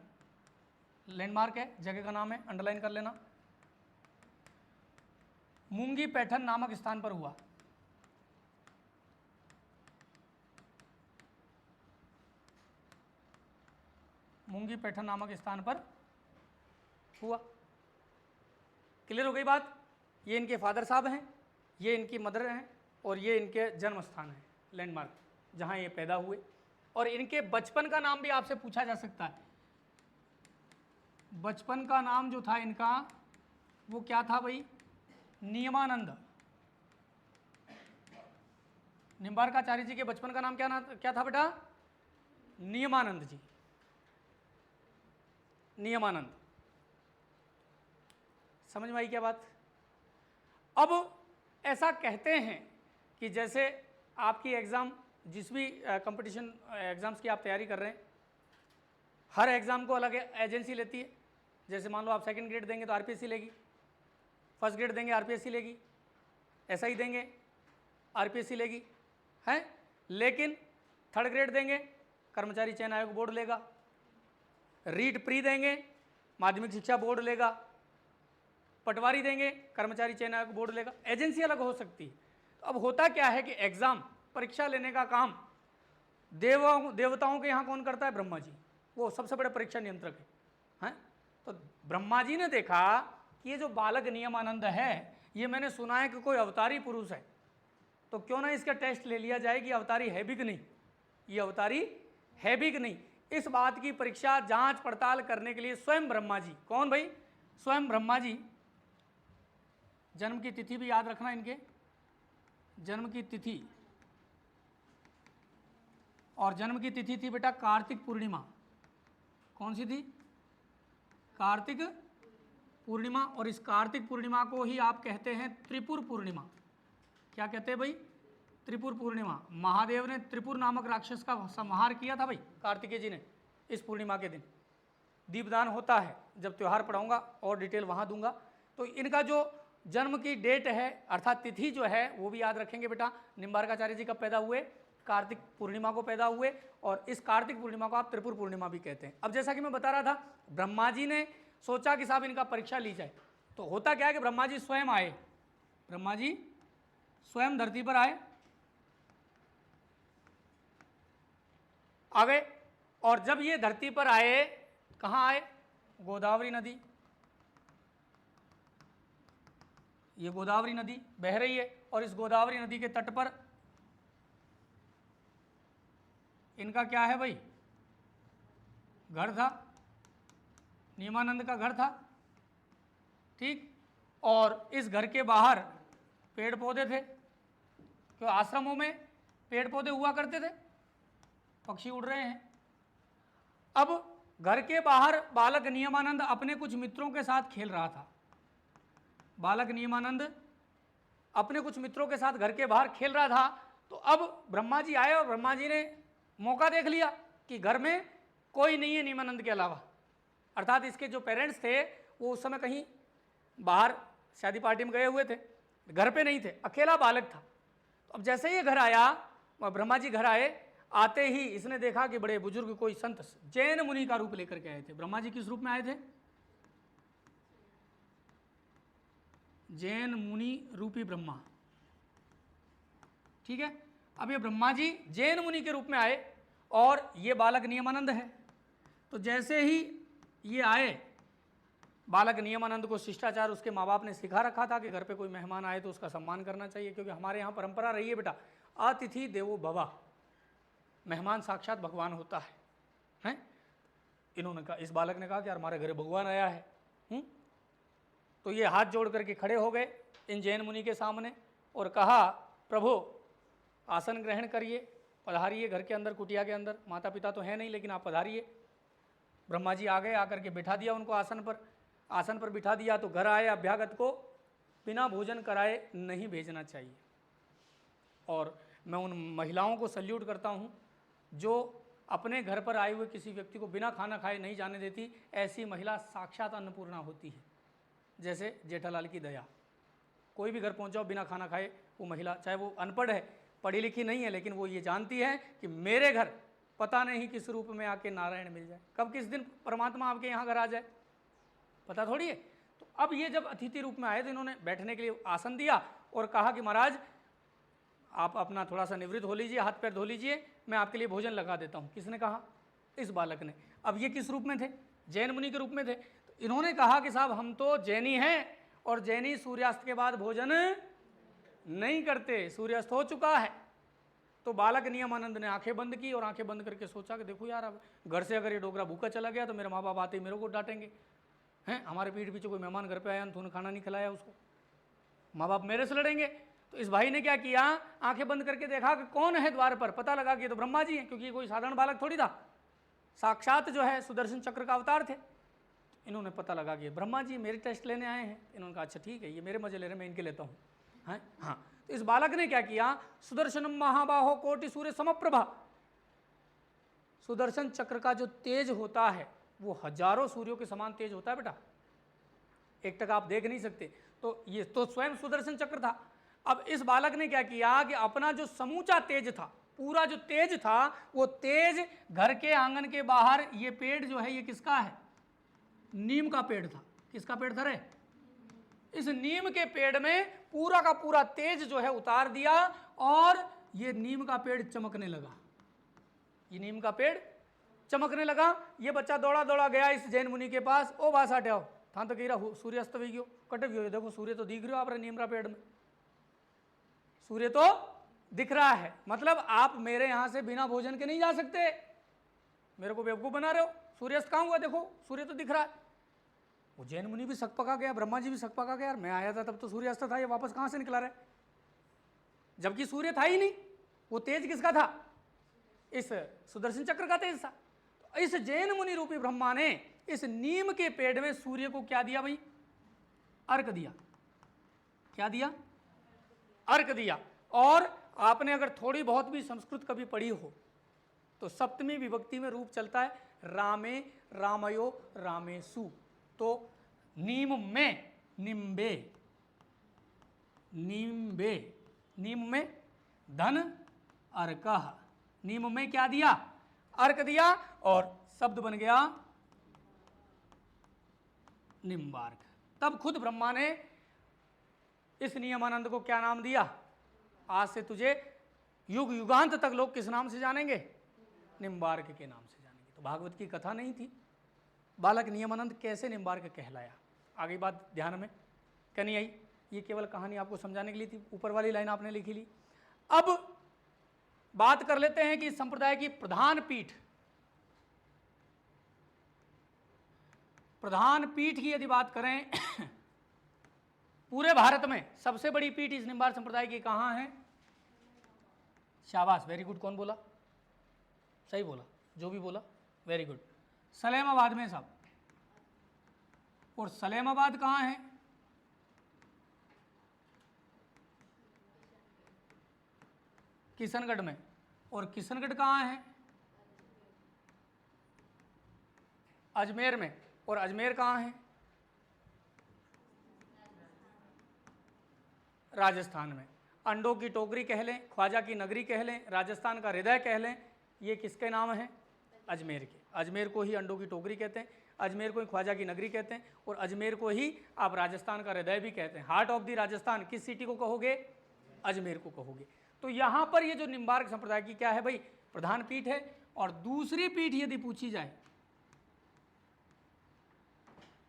लैंडमार्क है, जगह का नाम है, अंडरलाइन कर लेना। मूंगी पैठन नामक स्थान पर हुआ। मूंगी पैठन नामक स्थान पर हुआ। क्लियर हो गई बात। ये इनके फादर साहब हैं, ये इनकी मदर हैं, और ये इनके जन्म स्थान है, लैंडमार्क जहाँ ये पैदा हुए। और इनके बचपन का नाम भी आपसे पूछा जा सकता है। बचपन का नाम जो था इनका वो क्या था भाई, नियमानंद। निम्बारकाचार्य जी के बचपन का नाम क्या था बेटा, नियमानंद जी, नियमानंद। समझ में आई क्या बात। अब ऐसा कहते हैं कि जैसे आपकी एग्ज़ाम, जिस भी कंपटीशन एग्ज़ाम्स की आप तैयारी कर रहे हैं, हर एग्ज़ाम को अलग एजेंसी लेती है। जैसे मान लो आप सेकंड ग्रेड देंगे तो आरपीएससी लेगी, फर्स्ट ग्रेड देंगे आरपीएससी लेगी, ऐसा ही देंगे आरपीएससी लेगी, हैं। लेकिन थर्ड ग्रेड देंगे कर्मचारी चयन आयोग बोर्ड लेगा, रीट प्री देंगे माध्यमिक शिक्षा बोर्ड लेगा, पटवारी देंगे कर्मचारी चयन आयोग बोर्ड लेगा, एजेंसी अलग हो सकती है। तो अब होता क्या है कि एग्ज़ाम, परीक्षा लेने का काम देवताओं के यहाँ कौन करता है, ब्रह्मा जी, वो सबसे बड़े परीक्षा नियंत्रक हैं। तो ब्रह्मा जी ने देखा कि ये जो बालक नियमानंद है, ये मैंने सुना है कि कोई अवतारी पुरुष है, तो क्यों ना इसका टेस्ट ले लिया जाए कि अवतारी है भी कि नहीं, ये अवतारी है भी कि नहीं। इस बात की परीक्षा जांच पड़ताल करने के लिए स्वयं ब्रह्मा जी, कौन भाई, स्वयं ब्रह्मा जी जन्म की तिथि भी याद रखना इनके, जन्म की तिथि, और जन्म की तिथि थी बेटा कार्तिक पूर्णिमा। कौन सी थी? कार्तिक पूर्णिमा। और इस कार्तिक पूर्णिमा को ही आप कहते हैं त्रिपुर पूर्णिमा। क्या कहते हैं भाई? त्रिपुर पूर्णिमा। महादेव ने त्रिपुर नामक राक्षस का संहार किया था भाई कार्तिकेय जी ने इस पूर्णिमा के दिन। दीपदान होता है, जब त्यौहार पढ़ाऊंगा और डिटेल वहाँ दूंगा। तो इनका जो जन्म की डेट है अर्थात तिथि जो है वो भी याद रखेंगे बेटा। निम्बार्काचार्य जी कब पैदा हुए? कार्तिक पूर्णिमा को पैदा हुए, और इस कार्तिक पूर्णिमा को आप त्रिपुर पूर्णिमा भी कहते हैं। अब जैसा कि मैं बता रहा था, ब्रह्मा जी ने सोचा कि साहब इनका परीक्षा ली जाए। तो होता क्या है कि ब्रह्मा जी स्वयं आए, ब्रह्मा जी स्वयं धरती पर आए, आ गए। और जब ये धरती पर आए, कहाँ आए? गोदावरी नदी। ये गोदावरी नदी बह रही है, और इस गोदावरी नदी के तट पर इनका क्या है भाई? घर था, नियमानंद का घर था, ठीक। और इस घर के बाहर पेड़ पौधे थे, क्यों आश्रमों में पेड़ पौधे हुआ करते थे। पक्षी उड़ रहे हैं। अब घर के बाहर बालक नियमानंद अपने कुछ मित्रों के साथ खेल रहा था। बालक नियमानंद अपने कुछ मित्रों के साथ घर के बाहर खेल रहा था। तो अब ब्रह्मा जी आए और ब्रह्मा जी ने मौका देख लिया कि घर में कोई नहीं है नियमानंद के अलावा, अर्थात इसके जो पेरेंट्स थे वो उस समय कहीं बाहर शादी पार्टी में गए हुए थे, घर पे नहीं थे, अकेला बालक था। तो अब जैसे ही घर आया, ब्रह्मा जी घर आए, आते ही इसने देखा कि बड़े बुजुर्ग कोई संत जैन मुनि का रूप लेकर के आए थे। ब्रह्मा जी किस रूप में आए थे? जैन मुनि रूपी ब्रह्मा, ठीक है। अब ये ब्रह्मा जी जैन मुनि के रूप में आए और ये बालक नियमानंद है। तो जैसे ही ये आए, बालक नियमानंद को शिष्टाचार उसके माँ बाप ने सिखा रखा था कि घर पे कोई मेहमान आए तो उसका सम्मान करना चाहिए, क्योंकि हमारे यहाँ परंपरा रही है बेटा, अतिथि देवो भव, मेहमान साक्षात भगवान होता है, हैं? इन्होंने कहा, इस बालक ने कहा कि यार हमारे घर भगवान आया है। तो ये हाथ जोड़ करके खड़े हो गए इन जैन मुनि के सामने और कहा, प्रभु आसन ग्रहण करिए, पधारिए घर के अंदर, कुटिया के अंदर। माता पिता तो है नहीं, लेकिन आप पधारिए। ब्रह्मा जी आ गए, आकर के बिठा दिया उनको आसन पर। आसन पर बिठा दिया तो घर आए अभ्यागत को बिना भोजन कराए नहीं भेजना चाहिए। और मैं उन महिलाओं को सल्यूट करता हूँ जो अपने घर पर आए हुए किसी व्यक्ति को बिना खाना खाए नहीं जाने देती। ऐसी महिला साक्षात अन्नपूर्णा होती है, जैसे जेठालाल की दया। कोई भी घर पहुँचाओ बिना खाना खाए, वो महिला चाहे वो अनपढ़ है, पढ़ी लिखी नहीं है, लेकिन वो ये जानती है कि मेरे घर पता नहीं किस रूप में आके नारायण मिल जाए, कब किस दिन परमात्मा आपके यहाँ घर आ जाए, पता थोड़ी है। तो अब ये जब अतिथि रूप में आए तो इन्होंने बैठने के लिए आसन दिया और कहा कि महाराज आप अपना थोड़ा सा निवृत्त हो लीजिए, हाथ पैर धो लीजिए, मैं आपके लिए भोजन लगा देता हूँ। किसने कहा? इस बालक ने। अब ये किस रूप में थे? जैन मुनि के रूप में थे। तो इन्होंने कहा कि साहब हम तो जैनी हैं, और जैनी सूर्यास्त के बाद भोजन नहीं करते, सूर्यास्त हो चुका है। तो बालक नियमानंद ने आंखें बंद की और आंखें बंद करके सोचा कि देखो यार, अब घर से अगर ये डोगरा भूखा चला गया तो मेरे माँ बाप आते ही मेरे को डांटेंगे, हैं? हमारे पीठ पीछे कोई मेहमान घर पे आया, तूने खाना नहीं खिलाया उसको, माँ बाप मेरे से लड़ेंगे। तो इस भाई ने क्या किया, आंखें बंद करके देखा कि कौन है द्वार पर। पता लगा कि ये तो ब्रह्मा जी हैं, क्योंकि ये कोई साधारण बालक थोड़ी था, साक्षात जो है सुदर्शन चक्र का अवतार थे। इन्होंने पता लगा कि ब्रह्मा जी मेरे टेस्ट लेने आए हैं। इन्होंने कहा अच्छा ठीक है, ये मेरे मजे ले रहे हैं, मैं इनके लेता हूँ, हैं? हाँ। तो इस बालक ने क्या किया, सुदर्शनम महाबाहो कोटि सूर्य समप्रभा, सुदर्शन चक्र का जो तेज होता है वो हजारों सूर्यों के समान तेज होता है बेटा, एक टक आप देख नहीं सकते। तो ये तो स्वयं सुदर्शन चक्र था। अब इस बालक ने क्या किया कि अपना जो समूचा तेज था, पूरा जो तेज था, वो तेज घर के आंगन के बाहर, ये पेड़ जो है ये किसका है? नीम का पेड़ था। किसका पेड़ था रे? इस नीम के पेड़ में पूरा का पूरा तेज जो है उतार दिया और ये नीम का पेड़ चमकने लगा। ये नीम का पेड़ चमकने लगा। ये बच्चा दौड़ा दौड़ा गया इस जैन मुनि के पास। ओ बास हटाओ, था तो कह रहा सूर्य अस्त भी गयो, कट भी हो, देखो सूर्य तो दिख रहे हो आप नीम का पेड़ में, सूर्य तो दिख रहा है, मतलब आप मेरे यहां से बिना भोजन के नहीं जा सकते, मेरे को बेवकूफ बना रहे हो। सूर्यास्त कहाँ हुआ? देखो सूर्य तो दिख रहा है। वो जैन मुनि भी शक पका गया, ब्रह्मा जी भी शक पका गया, यार मैं आया था तब तो सूर्य अस्त था, ये वापस कहाँ से निकला रहा है, जबकि सूर्य था ही नहीं। वो तेज किसका था, इस सुदर्शन चक्र का तेज था। तो इस जैन मुनि रूपी ब्रह्मा ने इस नीम के पेड़ में सूर्य को क्या दिया भाई, अर्घ दिया। क्या दिया, अर्घ दिया। और आपने अगर थोड़ी बहुत भी संस्कृत कभी पढ़ी हो तो सप्तमी विभक्ति में रूप चलता है रामे, रामयो, रामेसु। तो नीम में निम्बे, नीम्बे, नीम में धन अर्कः, नीम में क्या दिया, अर्क दिया, और शब्द बन गया निम्बार्क। तब खुद ब्रह्मा ने इस नियमानंद को क्या नाम दिया, आज से तुझे युग युगांत तक लोग किस नाम से जानेंगे, निम्बार्क के नाम से जानेंगे। तो भागवत की कथा नहीं थी, बालक नियमानंद कैसे निम्बार्क कहलाया, आगे बात ध्यान में नहीं आई। ये केवल कहानी आपको समझाने के लिए थी, ऊपर वाली लाइन आपने लिखी ली। अब बात कर लेते हैं कि इस संप्रदाय की प्रधान पीठ, प्रधान पीठ की यदि बात करें पूरे भारत में सबसे बड़ी पीठ इस निम्बार्क संप्रदाय की कहाँ है, शाबाश, वेरी गुड। कौन बोला, सही बोला, जो भी बोला वेरी गुड, सलेमाबाद में सब। और सलेमाबाद कहाँ है, किशनगढ़ में। और किशनगढ़ कहाँ है, अजमेर में। और अजमेर कहाँ है, राजस्थान में। अंडों की टोकरी कह लें, ख्वाजा की नगरी कह लें, राजस्थान का हृदय कह लें, ये किसके नाम है, अजमेर के। अजमेर को ही अंडों की टोकरी कहते हैं, अजमेर को ही ख्वाजा की नगरी कहते हैं, और अजमेर को ही आप राजस्थान का हृदय भी कहते हैं। हार्ट ऑफ द राजस्थान किस सिटी को कहोगे, अजमेर को कहोगे। तो यहाँ पर ये जो निम्बार्क संप्रदाय की क्या है भाई, प्रधान पीठ है। और दूसरी पीठ यदि पूछी जाए,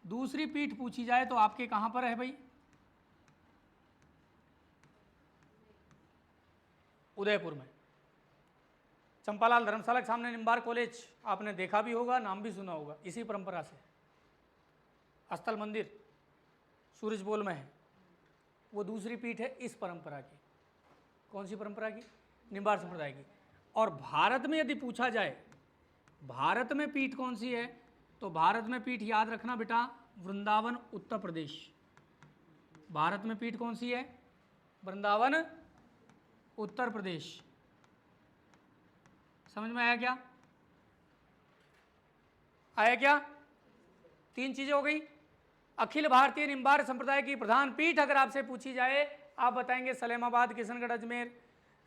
दूसरी पीठ पूछी जाए तो आपके कहाँ पर है भाई, उदयपुर में। चंपालाल धर्मशाला के सामने निम्बार्क कॉलेज आपने देखा भी होगा, नाम भी सुना होगा, इसी परंपरा से। अस्थल मंदिर सूरजबोल में है, वो दूसरी पीठ है इस परंपरा की। कौन सी परंपरा की, निम्बार्क संप्रदाय की। और भारत में यदि पूछा जाए भारत में पीठ कौन सी है, तो भारत में पीठ याद रखना बेटा, वृंदावन उत्तर प्रदेश। भारत में पीठ कौन सी है, वृंदावन उत्तर प्रदेश। समझ में आया क्या, आया क्या, तीन चीजें हो गई। अखिल भारतीय निम्बार्क संप्रदाय की प्रधान पीठ अगर आपसे पूछी जाए, आप बताएंगे सलेमाबाद, किशनगढ़, अजमेर।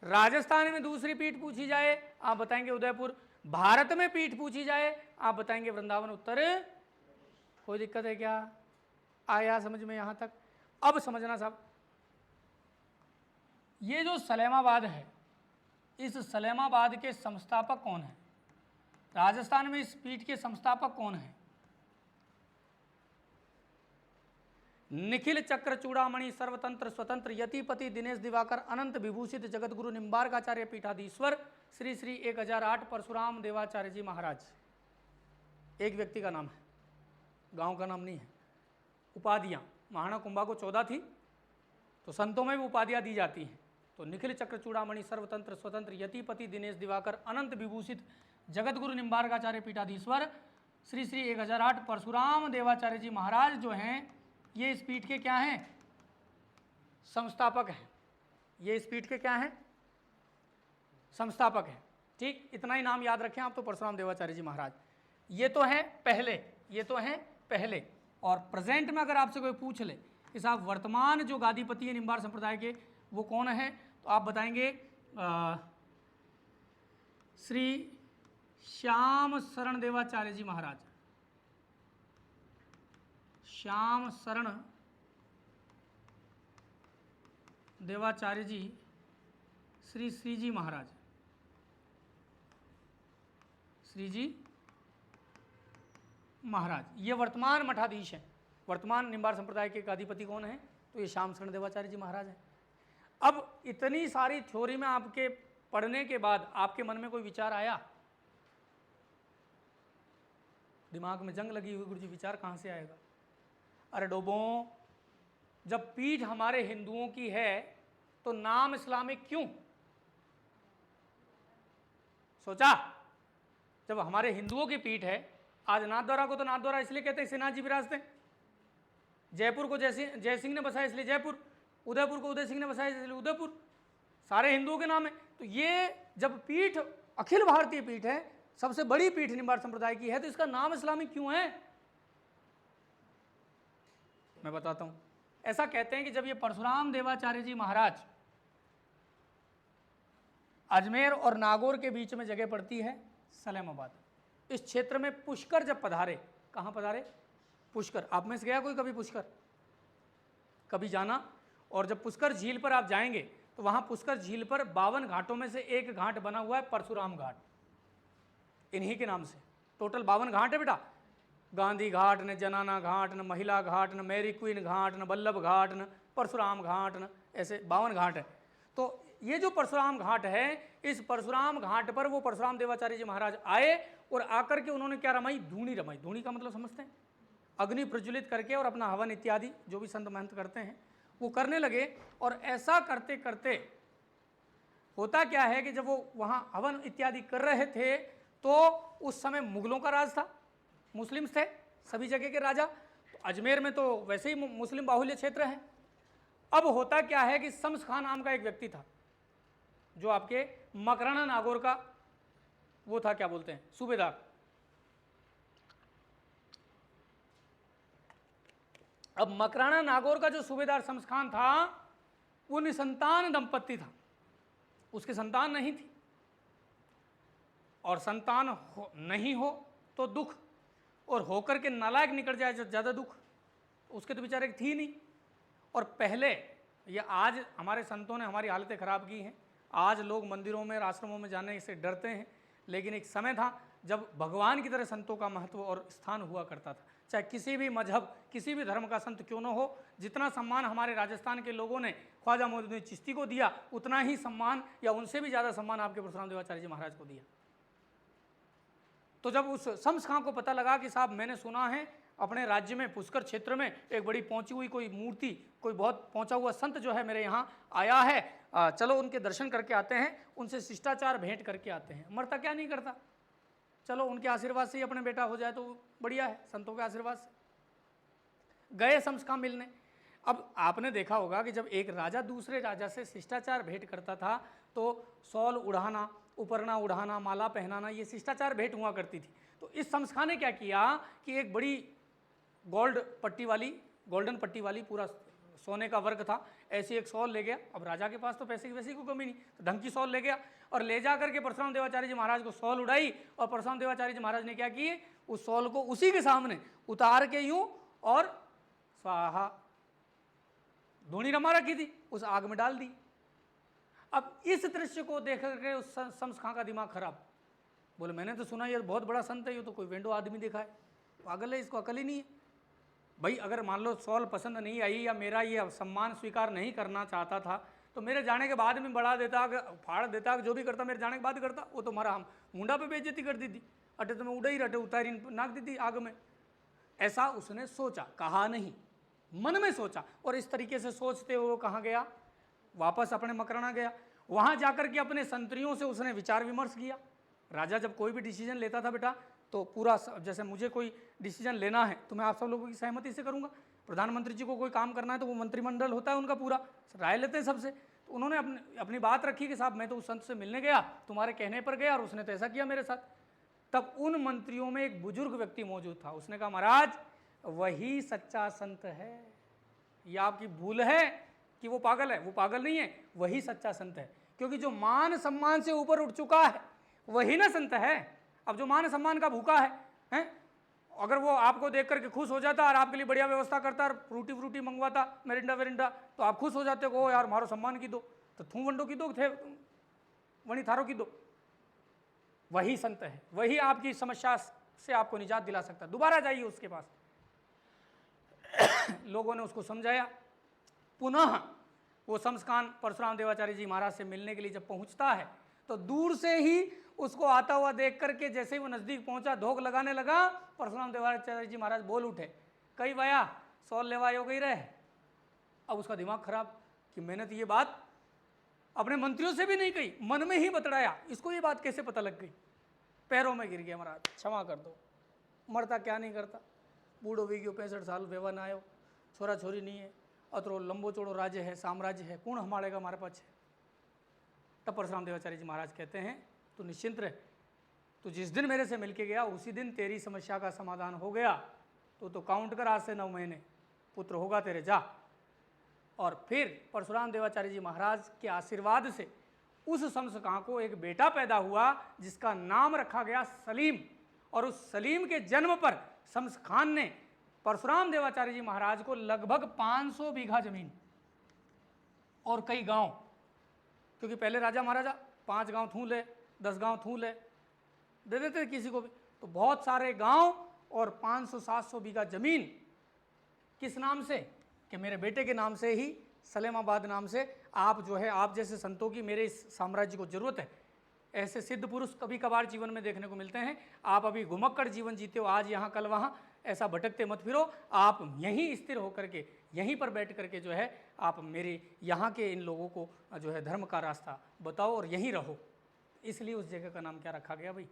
राजस्थान में दूसरी पीठ पूछी जाए, आप बताएंगे उदयपुर। भारत में पीठ पूछी जाए, आप बताएंगे वृंदावन उत्तर। कोई दिक्कत है क्या, आया समझ में यहां तक। अब समझना साहब, ये जो सलेमाबाद है, इस सलेमाबाद के संस्थापक कौन है, राजस्थान में इस पीठ के संस्थापक कौन है, निखिल चक्र चूड़ामणि सर्वतंत्र स्वतंत्र यतिपति दिनेश दिवाकर अनंत विभूषित जगतगुरु निम्बार्काचार्य पीठाधीश्वर श्री श्री 1008 परशुराम देवाचार्य जी महाराज। एक व्यक्ति का नाम है, गांव का नाम नहीं है। उपाधियां महाणा कुंभा को 14 थी, तो संतों में भी उपाधियां दी जाती हैं। तो निखिल चक्र चूड़ामणि सर्वतंत्र स्वतंत्र यतिपति दिनेश दिवाकर अनंत विभूषित जगतगुरु निम्बार्काचार्य पीठाधीश्वर श्री श्री 1008 परशुराम देवाचार्य जी महाराज जो हैं, ये इस पीठ के क्या हैं, संस्थापक हैं। ये इस पीठ के क्या हैं, संस्थापक हैं। ठीक, इतना ही नाम याद रखें आप तो, परशुराम देवाचार्य जी महाराज। ये तो है पहले, ये तो है पहले। और प्रेजेंट में अगर आपसे कोई पूछ ले कि साहब वर्तमान जो गादीपति है निम्बार्क संप्रदाय के वो कौन है, तो आप बताएंगे श्री श्याम शरण देवाचार्य जी महाराज। श्याम शरण देवाचार्य जी श्री श्री जी महाराज, श्री जी महाराज, ये वर्तमान मठाधीश हैं। वर्तमान निम्बार्क संप्रदाय के गादीपति कौन है, तो ये श्याम शरण देवाचार्य जी महाराज हैं। अब इतनी सारी थ्योरी में आपके पढ़ने के बाद आपके मन में कोई विचार आया, दिमाग में जंग लगी हुई, गुरुजी विचार कहाँ से आएगा, अरे डोबों, जब पीठ हमारे हिंदुओं की है तो नाम इस्लामिक क्यों? सोचा? जब हमारे हिंदुओं की पीठ है, आज नाथद्वारा को तो नाथद्वारा इसलिए कहते हैं श्रीनाथ जी विराजते हैं, जयपुर को जय सिंह ने बसाया इसलिए जयपुर, उदयपुर को उदय सिंह ने बसाया इसलिए उदयपुर, सारे हिंदुओं के नाम है। तो ये जब पीठ अखिल भारतीय पीठ है, सबसे बड़ी पीठ निम्बाड़ संप्रदाय की है, तो इसका नाम इस्लामिक क्यों है? मैं बताता हूं। ऐसा कहते हैं कि जब ये परशुराम देवाचार्य जी महाराज अजमेर और नागौर के बीच में जगह पड़ती है सलेमाबाद, इस क्षेत्र में पुष्कर जब पधारे, कहां पधारे? पुष्कर। आप में से गया कोई कभी पुष्कर? कभी जाना? और जब पुष्कर झील पर आप जाएंगे तो वहां पुष्कर झील पर 52 घाटों में से एक घाट बना हुआ है परशुराम घाट, इन्हीं के नाम से। टोटल 52 घाट है बेटा, गांधी घाट न, जनाना घाट न, महिला घाट न, मैरी क्वीन घाट न, बल्लभ घाट न, परशुराम घाट न, ऐसे 52 घाट है। तो ये जो परशुराम घाट है, इस परशुराम घाट पर वो परशुराम देवाचार्य जी महाराज आए और आकर के उन्होंने क्या रमाई? धूनी रमाई। धूनी का मतलब समझते हैं? अग्नि प्रज्वलित करके और अपना हवन इत्यादि जो भी संत महंत करते हैं वो करने लगे। और ऐसा करते करते होता क्या है कि जब वो वहां हवन इत्यादि कर रहे थे तो उस समय मुगलों का राज था, मुस्लिम्स थे सभी जगह के राजा, तो अजमेर में तो वैसे ही मुस्लिम बाहुल्य क्षेत्र है। अब होता क्या है कि शम्स खान नाम का एक व्यक्ति था जो आपके मकराना नागौर का वो था, क्या बोलते हैं, सूबेदार। अब मकराना नागौर का जो सूबेदार शम्स खान था वो निसंतान दंपत्ति था, उसकी संतान नहीं थी, और संतान नहीं हो तो दुख, और होकर के नालायक निकल जाए तो ज़्यादा दुख। उसके तो बेचारे थी नहीं। और पहले ये आज हमारे संतों ने हमारी हालतें ख़राब की हैं, आज लोग मंदिरों में आश्रमों में जाने से डरते हैं, लेकिन एक समय था जब भगवान की तरह संतों का महत्व और स्थान हुआ करता था। चाहे किसी भी मजहब, किसी भी धर्म का संत क्यों न हो, जितना सम्मान हमारे राजस्थान के लोगों ने ख्वाजा मोइनुद्दीन चिश्ती को दिया, उतना ही सम्मान या उनसे भी ज़्यादा सम्मान आपके परशुराम देवाचार्य जी महाराज को दिया। तो जब उस शम्स खां को पता लगा कि साहब मैंने सुना है अपने राज्य में पुष्कर क्षेत्र में एक बड़ी पहुंची हुई कोई मूर्ति, कोई बहुत पहुंचा हुआ संत जो है मेरे यहाँ आया है, चलो उनके दर्शन करके आते हैं, उनसे शिष्टाचार भेंट करके आते हैं। मरता क्या नहीं करता, चलो उनके आशीर्वाद से ही अपने बेटा हो जाए तो बढ़िया है, संतों के आशीर्वाद से। गए शम्स खां मिलने। अब आपने देखा होगा कि जब एक राजा दूसरे राजा से शिष्टाचार भेंट करता था तो शॉल उड़ाना, उपरना उड़ाना, माला पहनाना, ये शिष्टाचार भेंट हुआ करती थी। तो इस शम्स खां ने क्या किया कि एक बड़ी गोल्डन पट्टी वाली पूरा सोने का वर्क था, ऐसी एक शॉल ले गया। अब राजा के पास तो पैसे की वैसी कोई कमी नहीं, तो ढंग की शॉल ले गया और ले जा करके परशुराम देवाचार्य जी महाराज को शॉल उड़ाई। और परशुराम देवाचार्य जी महाराज ने क्या किए, उस शॉल को उसी के सामने उतार के यूं और स्वाहा धूनी रमा रखी थी, उस आग में डाल दी। अब इस दृश्य को देख करके उस शम्स खां का दिमाग खराब, बोले मैंने तो सुना ये बहुत बड़ा संत है, ये तो कोई वेंडो आदमी देखा है, पागल है, इसको अकल ही नहीं है। भाई अगर मान लो शॉल पसंद नहीं आई या मेरा ये सम्मान स्वीकार नहीं करना चाहता था तो मेरे जाने के बाद में बढ़ा देता, फाड़ देता, जो भी करता मेरे जाने के बाद करता, वो तो हमारा हम मुंडा पे बेइज्जती कर दी थी, अटे तो मैं उड़ा ही रटे उतारी नाक दी थी आग में। ऐसा उसने सोचा, कहा नहीं, मन में सोचा। और इस तरीके से सोचते हुए वो कहाँ गया, वापस अपने मकराना गया। वहाँ जाकर के अपने संतरियों से उसने विचार विमर्श किया। राजा जब कोई भी डिसीजन लेता था बेटा तो पूरा, जैसे मुझे कोई डिसीजन लेना है तो मैं आप सब लोगों की सहमति से करूंगा। प्रधानमंत्री जी को कोई काम करना है तो वो मंत्रिमंडल होता है उनका, पूरा राय लेते हैं सबसे। तो उन्होंने अपनी बात रखी कि साहब मैं तो उस संत से मिलने गया, तुम्हारे कहने पर गया और उसने तो ऐसा किया मेरे साथ। तब उन मंत्रियों में एक बुजुर्ग व्यक्ति मौजूद था, उसने कहा महाराज वही सच्चा संत है, ये आपकी भूल है कि वो पागल है, वो पागल नहीं है, वही सच्चा संत है। क्योंकि जो मान सम्मान से ऊपर उठ चुका है वही ना संत है। अब जो मान सम्मान का भूखा है, अगर वो आपको देख करके खुश हो जाता और आपके लिए बढ़िया व्यवस्था करता और फ्रूटी फ्रूटी मंगवाता, मेरिंडा वेरिंडा, तो आप खुश हो जाते हो, यार मारो सम्मान की दो, तो थू वंडो की दो, थे वणी थारो की दो। वही संत है, वही आपकी समस्या से आपको निजात दिला सकता है। दोबारा जाइए उसके पास। लोगों ने उसको समझाया। पुनः वो शम्स खां परशुराम देवाचार्य जी महाराज से मिलने के लिए जब पहुंचता है तो दूर से ही उसको आता हुआ देख करके जैसे ही वो नजदीक पहुंचा धोख लगाने लगा। परशुराम देवाचार्य जी महाराज बोल उठे, कई भैया सॉल लेवाई हो गई रहे। अब उसका दिमाग खराब कि मैंने तो ये बात अपने मंत्रियों से भी नहीं कही, मन में ही बतड़ाया, इसको ये बात कैसे पता लग गई। पैरों में गिर गया, महाराज क्षमा कर दो, मरता क्या नहीं करता, बूढ़ो वी गयो 65 साल वेवन आयो, छोरा छोरी नहीं है, अतरो लंबो चौड़ो राज्य है, साम्राज्य है, कौन हमारेगा हमारे पास है। तब परशुराम देवाचार्य जी महाराज कहते हैं तू निश्चिंत रह, तू जिस दिन मेरे से मिलके गया उसी दिन तेरी समस्या का समाधान हो गया, तो काउंट कर, आज से 9 महीने पुत्र होगा तेरे, जा। और फिर परशुराम देवाचार्य जी महाराज के आशीर्वाद से उस शम्सकां को एक बेटा पैदा हुआ जिसका नाम रखा गया सलीम। और उस सलीम के जन्म पर शम्स खान ने परशुराम देवाचार्य जी महाराज को लगभग 500 बीघा जमीन और कई गांव, क्योंकि पहले राजा महाराजा 5 गांव थू ले, 10 गांव थू ले, दे देते किसी को भी, तो बहुत सारे गांव और 500-700 बीघा जमीन किस नाम से, कि मेरे बेटे के नाम से ही, सलेमाबाद नाम से। आप जो है, आप जैसे संतों की मेरे इस साम्राज्य को जरूरत है। ऐसे सिद्ध पुरुष कभी कभार जीवन में देखने को मिलते हैं। आप अभी घुमक्कड़ जीवन जीते हो, आज यहाँ कल वहाँ, ऐसा भटकते मत फिरो। आप यहीं स्थिर होकर के, यहीं पर बैठ करके जो है आप मेरे यहाँ के इन लोगों को जो है धर्म का रास्ता बताओ और यहीं रहो। इसलिए उस जगह का नाम क्या रखा गया भाई,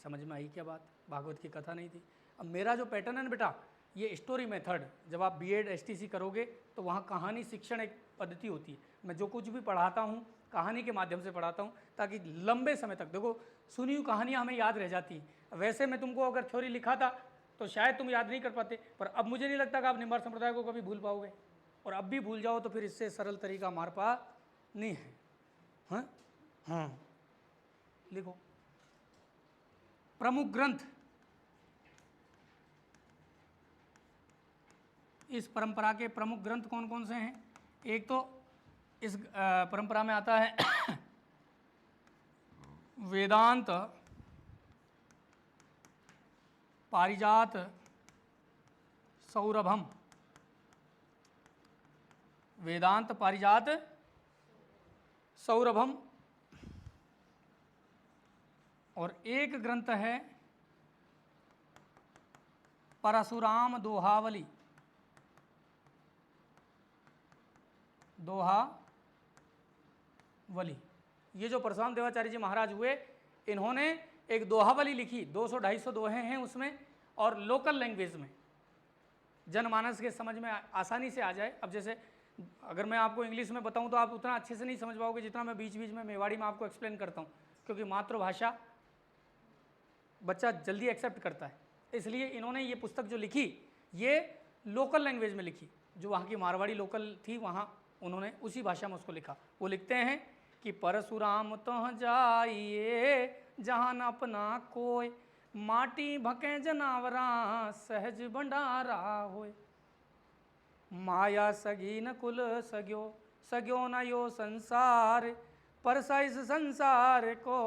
समझ में आई क्या बात। भागवत की कथा नहीं थी। अब मेरा जो पैटर्न है बेटा, ये स्टोरी मेथड, जब आप बीएड एसटीसी करोगे तो वहाँ कहानी शिक्षण एक पद्धति होती है। मैं जो कुछ भी पढ़ाता हूँ कहानी के माध्यम से पढ़ाता हूँ, ताकि लंबे समय तक, देखो सुनी हुई कहानियाँ हमें याद रह जाती हैं। वैसे मैं तुमको अगर थ्योरी लिखा था तो शायद तुम याद नहीं कर पाते, पर अब मुझे नहीं लगता कि आप निम्बार संप्रदाय को कभी भूल पाओगे। और अब भी भूल जाओ तो फिर इससे सरल तरीका हमारे पास नहीं है। हाँ हाँ, लिखो प्रमुख ग्रंथ इस परंपरा के प्रमुख ग्रंथ कौन कौन से हैं। एक तो इस परंपरा में आता है वेदांत, पारिजात, सौरभम। वेदांत, पारिजात, सौरभम। और एक ग्रंथ है परशुराम दोहावली। दोहावली, ये जो परशुराम देवाचार्य जी महाराज हुए, इन्होंने एक दोहावली लिखी, 200-250 दोहे हैं उसमें, और लोकल लैंग्वेज में, जनमानस के समझ में आसानी से आ जाए। अब जैसे अगर मैं आपको इंग्लिश में बताऊं तो आप उतना अच्छे से नहीं समझ पाओगे जितना मैं बीच बीच में मेवाड़ी में आपको एक्सप्लेन करता हूं, क्योंकि मातृभाषा बच्चा जल्दी एक्सेप्ट करता है। इसलिए इन्होंने ये पुस्तक जो लिखी, ये लोकल लैंग्वेज में लिखी, जो वहाँ की मारवाड़ी लोकल थी, वहाँ उन्होंने उसी भाषा में उसको लिखा। वो लिखते हैं कि परशुराम तो जाइए जहान अपना कोय, माटी भके जनावरा सहज भंडारा होय, माया सगी न कुल सग्यो, सग्यो न यो संसार, परसा इस संसार को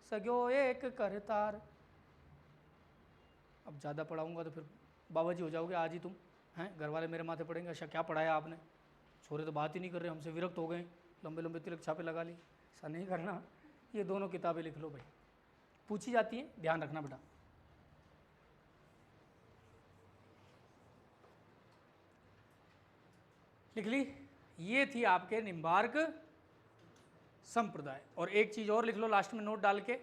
सग्यो एक करतार। अब ज़्यादा पढ़ाऊँगा तो फिर बाबा जी हो जाओगे आज ही तुम, हैं घर वाले मेरे माथे पड़ेंगे, अच्छा क्या पढ़ाया आपने, छोरे तो बात ही नहीं कर रहे, हमसे विरक्त हो गए, लंबे लंबे तिलक छापे लगा ली। ऐसा नहीं करना, ये दोनों किताबें लिख लो भाई, पूछी जाती हैं, ध्यान रखना बेटा। लिख ली, ये थी आपके निम्बार्क संप्रदाय। और एक चीज़ और लिख लो लास्ट में नोट डाल के,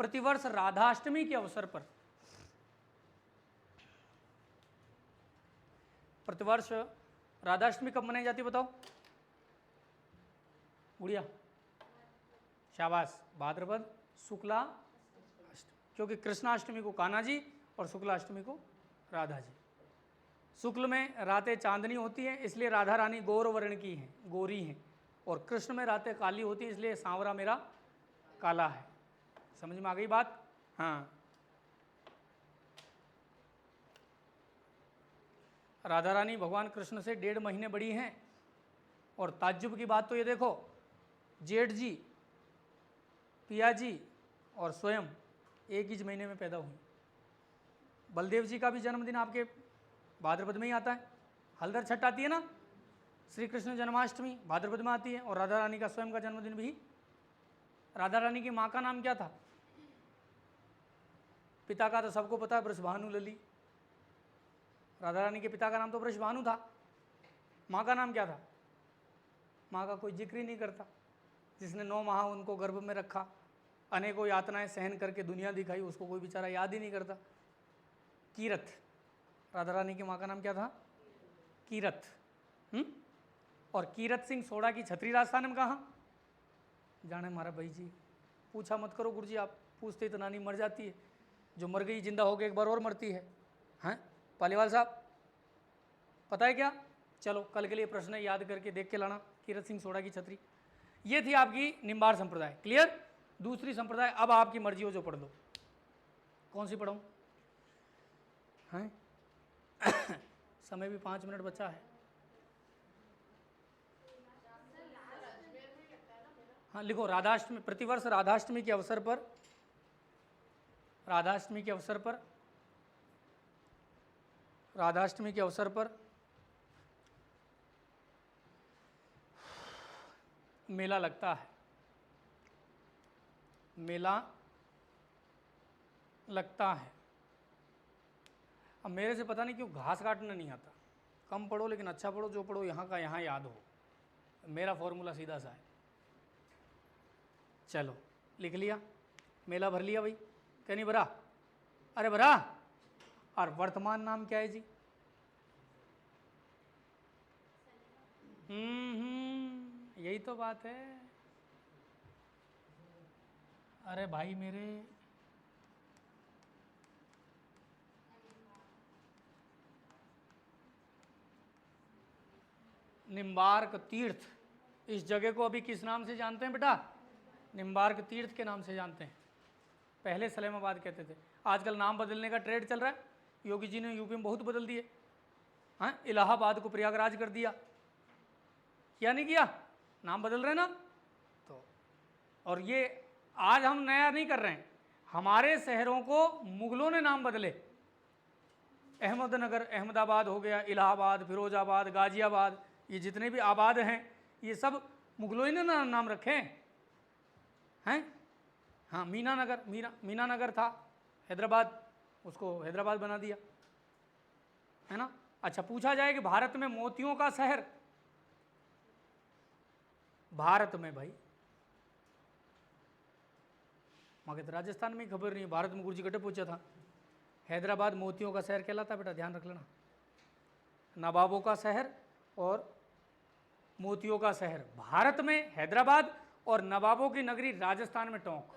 प्रतिवर्ष राधाष्टमी के अवसर पर, प्रतिवर्ष राधाष्टमी कब मनाई जाती है बताओ गुड़िया, शाबाश, भाद्रपद शुक्ला अष्टमी, क्योंकि कृष्णाष्टमी को कान्हा जी और शुक्लाष्टमी को राधा जी। शुक्ल में रातें चांदनी होती हैं, इसलिए राधा रानी गौर वर्ण की हैं, गोरी हैं, और कृष्ण में रातें काली होती हैं, इसलिए सांवरा मेरा काला है। समझ में आ गई बात। हाँ, राधा रानी भगवान कृष्ण से 1.5 महीने बड़ी हैं। और ताज्जुब की बात तो ये देखो, जेठ जी, पिया जी और स्वयं एक ही महीने में पैदा हुई। बलदेव जी का भी जन्मदिन आपके भाद्रपद में ही आता है, हलदर छठ आती है ना, श्री कृष्ण जन्माष्टमी भाद्रपद में आती है। और राधा रानी का स्वयं का जन्मदिन भी, राधा रानी की माँ का नाम क्या था, पिता का तो सबको पता है, वृषभानु लली, राधा रानी के पिता का नाम तो वृषभानु था, माँ का नाम क्या था? माँ का कोई जिक्र ही नहीं करता। जिसने 9 माह उनको गर्भ में रखा, अनेकों यातनाएं सहन करके दुनिया दिखाई, उसको कोई बेचारा याद ही नहीं करता। कीरत, राधा रानी की माँ का नाम क्या था? कीरत। और कीरत सिंह सोडा की छतरी राजस्थान में कहाँ? जाने हमारा भाई जी, पूछा मत करो गुरु जी, आप पूछते इतना नहीं, मर जाती है। जो मर गई जिंदा हो गई एक बार और मरती है। हैं पालीवाल साहब, पता है क्या? चलो कल के लिए प्रश्न याद करके देख के लाना, कीरत सिंह सोडा की छतरी। ये थी आपकी निम्बार संप्रदाय। क्लियर? दूसरी संप्रदाय, अब आपकी मर्जी हो जो पढ़ लो। कौन सी पढ़ाऊँ? हैं समय भी 5 मिनट बचा है। हाँ लिखो, राधाष्टमी, प्रतिवर्ष राधाष्टमी के अवसर पर, राधाष्टमी के अवसर पर, राधाष्टमी के अवसर पर मेला लगता है। मेला लगता है। अब मेरे से पता नहीं क्यों घास काटना नहीं आता। कम पढ़ो लेकिन अच्छा पढ़ो, जो पढ़ो यहाँ का यहाँ याद हो। मेरा फॉर्मूला सीधा सा है। चलो लिख लिया, मेला भर लिया भाई, क्या नहीं भरा? अरे भरा। और वर्तमान नाम क्या है जी? यही तो बात है। अरे भाई मेरे, निम्बार्क तीर्थ, इस जगह को अभी किस नाम से जानते हैं बेटा? निम्बार्क तीर्थ के नाम से जानते हैं। पहले सलेमाबाद कहते थे, आजकल नाम बदलने का ट्रेंड चल रहा है। योगी जी ने यूपी में बहुत बदल दिए। हाँ, इलाहाबाद को प्रयागराज कर दिया, क्या नहीं किया? नाम बदल रहे ना। तो और ये आज हम नया नहीं कर रहे हैं, हमारे शहरों को मुगलों ने नाम बदले। अहमदनगर, अहमदाबाद हो गया, इलाहाबाद, फिरोजाबाद, गाजियाबाद, ये जितने भी आबाद हैं ये सब मुगलों ही ने नाम रखे हैं। हाँ, मीनानगर, मीनानगर था हैदराबाद, उसको हैदराबाद बना दिया, है ना। अच्छा, पूछा जाए कि भारत में मोतियों का शहर, भारत में भाई, मगर तो राजस्थान में खबर नहीं, भारत में गुरुजी कटे पूछा था। हैदराबाद मोतियों का शहर कहलाता बेटा, ध्यान रख लेना। नवाबों का शहर और मोतियों का शहर भारत में हैदराबाद, और नवाबों की नगरी राजस्थान में टोंक।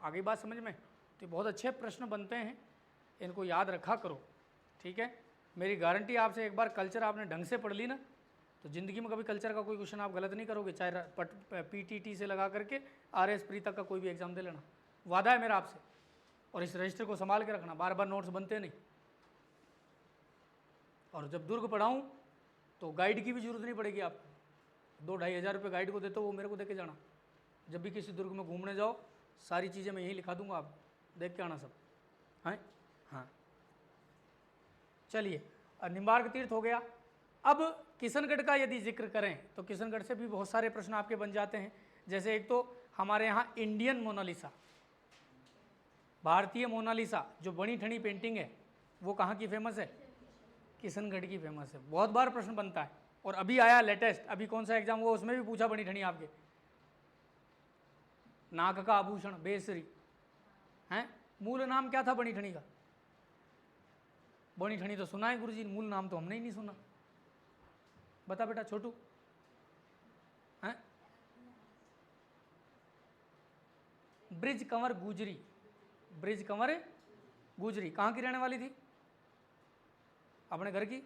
आगे बात समझ में? तो बहुत अच्छे प्रश्न बनते हैं, इनको याद रखा करो, ठीक है। मेरी गारंटी आपसे, एक बार कल्चर आपने ढंग से पढ़ ली ना, तो ज़िंदगी में कभी कल्चर का कोई क्वेश्चन आप गलत नहीं करोगे, चाहे PTT से लगा करके RS प्री तक का कोई भी एग्जाम दे लेना, वादा है मेरा आपसे। और इस रजिस्टर को संभाल के रखना, बार बार नोट्स बनते नहीं। और जब दुर्ग पढ़ाऊँ तो गाइड की भी जरूरत नहीं पड़ेगी आपको। 2-2.5 हज़ार रुपये गाइड को देते हो, वो मेरे को दे के जाना। जब भी किसी दुर्ग में घूमने जाओ, सारी चीज़ें मैं यहीं लिखा दूंगा, आप देख के आना सब, हैं। हाँ चलिए, निम्बार्क तीर्थ हो गया। अब किशनगढ़ का यदि जिक्र करें तो किशनगढ़ से भी बहुत सारे प्रश्न आपके बन जाते हैं। जैसे एक तो हमारे यहाँ इंडियन मोनालिसा, भारतीय मोनालिसा जो बनी ठनी पेंटिंग है, वो कहाँ की फेमस है? किशनगढ़ की फेमस है। बहुत बार प्रश्न बनता है, और अभी आया लेटेस्ट, अभी कौन सा एग्जाम हुआ उसमें भी पूछा बनी ठनी आपके, नाक का आभूषण बेसरी हैं, मूल नाम क्या था बनी ठनी का? बनी ठनी तो सुना है गुरुजी, मूल नाम तो हमने ही नहीं सुना। बता बेटा छोटू, हैं? ब्रिज कंवर गुजरी, ब्रिज कंवर गुजरी कहाँ की रहने वाली थी? अपने घर की?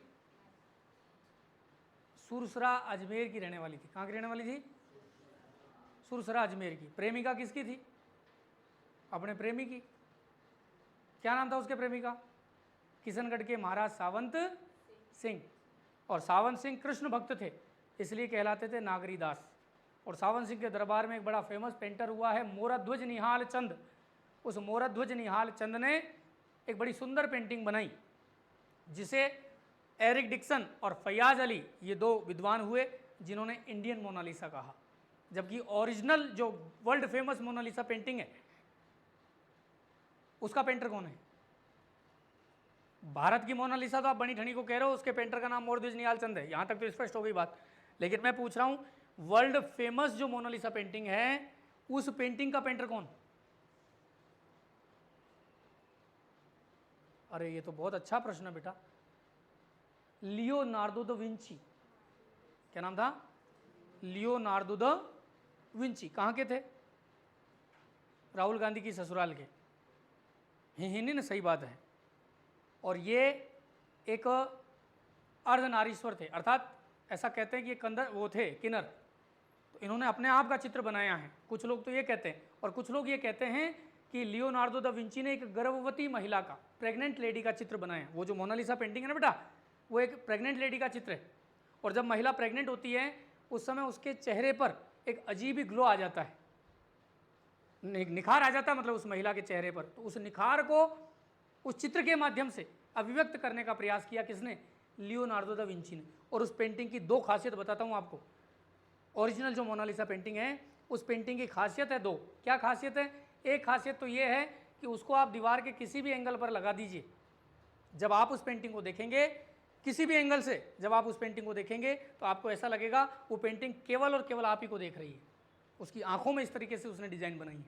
सुरसरा अजमेर की रहने वाली थी। कहाँ की रहने वाली थी? सुरसरा अजमेर की। प्रेमिका किसकी थी? अपने प्रेमी की। क्या नाम था उसके प्रेमी का? किशनगढ़ के महाराज सावंत सिंह। और सावंत सिंह कृष्ण भक्त थे, इसलिए कहलाते थे नागरीदास। और सावंत सिंह के दरबार में एक बड़ा फेमस पेंटर हुआ है मोराध्वज निहाल चंद। उस मोराध्वज निहाल चंद ने एक बड़ी सुंदर पेंटिंग बनाई, जिसे एरिक डिक्सन और फैयाज अली, ये 2 विद्वान हुए जिन्होंने इंडियन मोनालिसा कहा। जबकि ओरिजिनल जो वर्ल्ड फेमस मोनालिसा पेंटिंग है, उसका पेंटर कौन है? भारत की मोनालिसा तो आप बनी ठनी को कह रहे हो, उसके पेंटर का नाम मोरध्वज निहाल चंद है, यहां तक तो स्पष्ट हो गई बात। लेकिन मैं पूछ रहा हूं वर्ल्ड फेमस जो मोनालिसा पेंटिंग है उस पेंटिंग का पेंटर कौन? अरे ये तो बहुत अच्छा प्रश्न है बेटा, लियोनार्डो द विंची। क्या नाम था? Leonardo da Vinci. कहां के थे? राहुल गांधी की ससुराल के। हिन्दी ने, सही बात है। और ये एक अर्धनारीश्वर थे, अर्थात ऐसा कहते हैं कि ये कंदर वो थे, किन्नर। तो इन्होंने अपने आप का चित्र बनाया है, कुछ लोग तो ये कहते हैं, और कुछ लोग ये कहते हैं कि लियोनार्डो द विंची ने एक गर्भवती महिला का, प्रेग्नेंट लेडी का चित्र बनाया। वो जो मोनालिसा पेंटिंग है ना बेटा, वो एक प्रेग्नेंट लेडी का चित्र है। और जब महिला प्रेग्नेंट होती है उस समय उसके चेहरे पर एक अजीब ही ग्लो आ जाता है, निखार आ जाता है, मतलब उस महिला के चेहरे पर। तो उस निखार को उस चित्र के माध्यम से अभिव्यक्त करने का प्रयास किया किसने? लियोनार्डो द विंची ने। और उस पेंटिंग की दो खासियत बताता हूं आपको। ओरिजिनल जो मोनालिसा पेंटिंग है उस पेंटिंग की खासियत है दो। क्या खासियत है? एक खासियत तो ये है कि उसको आप दीवार के किसी भी एंगल पर लगा दीजिए, जब आप उस पेंटिंग को देखेंगे, किसी भी एंगल से जब आप उस पेंटिंग को देखेंगे तो आपको ऐसा लगेगा वो पेंटिंग केवल और केवल आप ही को देख रही है। उसकी आंखों में इस तरीके से उसने डिजाइन बनाई है।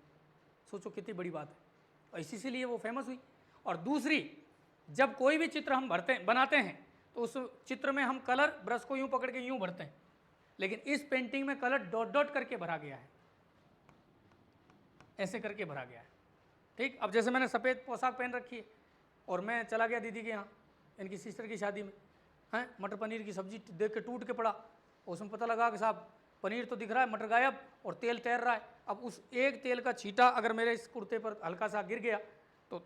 सोचो कितनी बड़ी बात है। और इसीलिए वो फेमस हुई। और दूसरी, जब कोई भी चित्र हम बनाते हैं तो उस चित्र में हम कलर ब्रश को यूं पकड़ के यूं भरते हैं, लेकिन इस पेंटिंग में कलर डॉट डॉट करके भरा गया है, ऐसे करके भरा गया है। ठीक, अब जैसे मैंने सफ़ेद पोशाक पहन रखी है और मैं चला गया दीदी के यहाँ, इनकी सिस्टर की शादी में, हैं, मटर पनीर की सब्जी देख के टूट के पड़ा। उसमें पता लगा कि साहब पनीर तो दिख रहा है, मटर गायब और तेल तैर रहा है। अब उस एक तेल का छींटा अगर मेरे इस कुर्ते पर हल्का सा गिर गया तो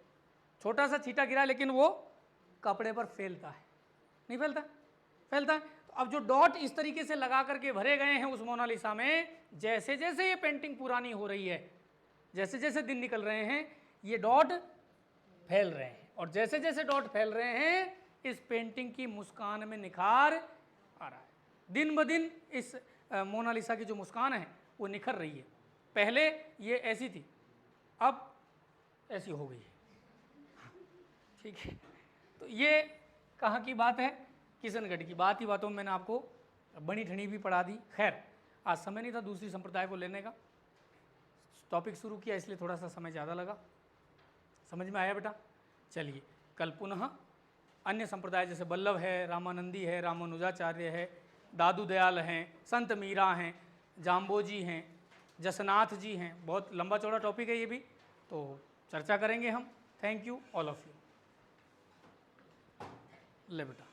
छोटा सा छींटा गिरा, लेकिन वो कपड़े पर फैलता है, नहीं फैलता? फैलता है। तो अब जो डॉट इस तरीके से लगा करके भरे गए हैं उस मोनालिसा में, जैसे जैसे ये पेंटिंग पुरानी हो रही है, जैसे जैसे दिन निकल रहे हैं, ये डॉट फैल रहे हैं। और जैसे जैसे डॉट फैल रहे हैं इस पेंटिंग की मुस्कान में निखार आ रहा है। दिन ब दिन इस मोनालिसा की जो मुस्कान है वो निखर रही है। पहले ये ऐसी थी, अब ऐसी हो गई है। ठीक है, तो ये कहाँ की बात है? किशनगढ़ की बात ही बातों में मैंने आपको बनी ठनी भी पढ़ा दी। खैर, आज समय नहीं था दूसरी संप्रदाय को लेने का, टॉपिक शुरू किया इसलिए थोड़ा सा समय ज़्यादा लगा। समझ में आया बेटा? चलिए, कल पुनः अन्य संप्रदाय जैसे वल्लभ है, रामानंदी है, रामानुजाचार्य है, दादू दयाल हैं, संत मीरा हैं, जाम्बोजी हैं, जसनाथ जी हैं, बहुत लंबा चौड़ा टॉपिक है ये भी, तो चर्चा करेंगे हम। Thank you all of you. ले बेटा।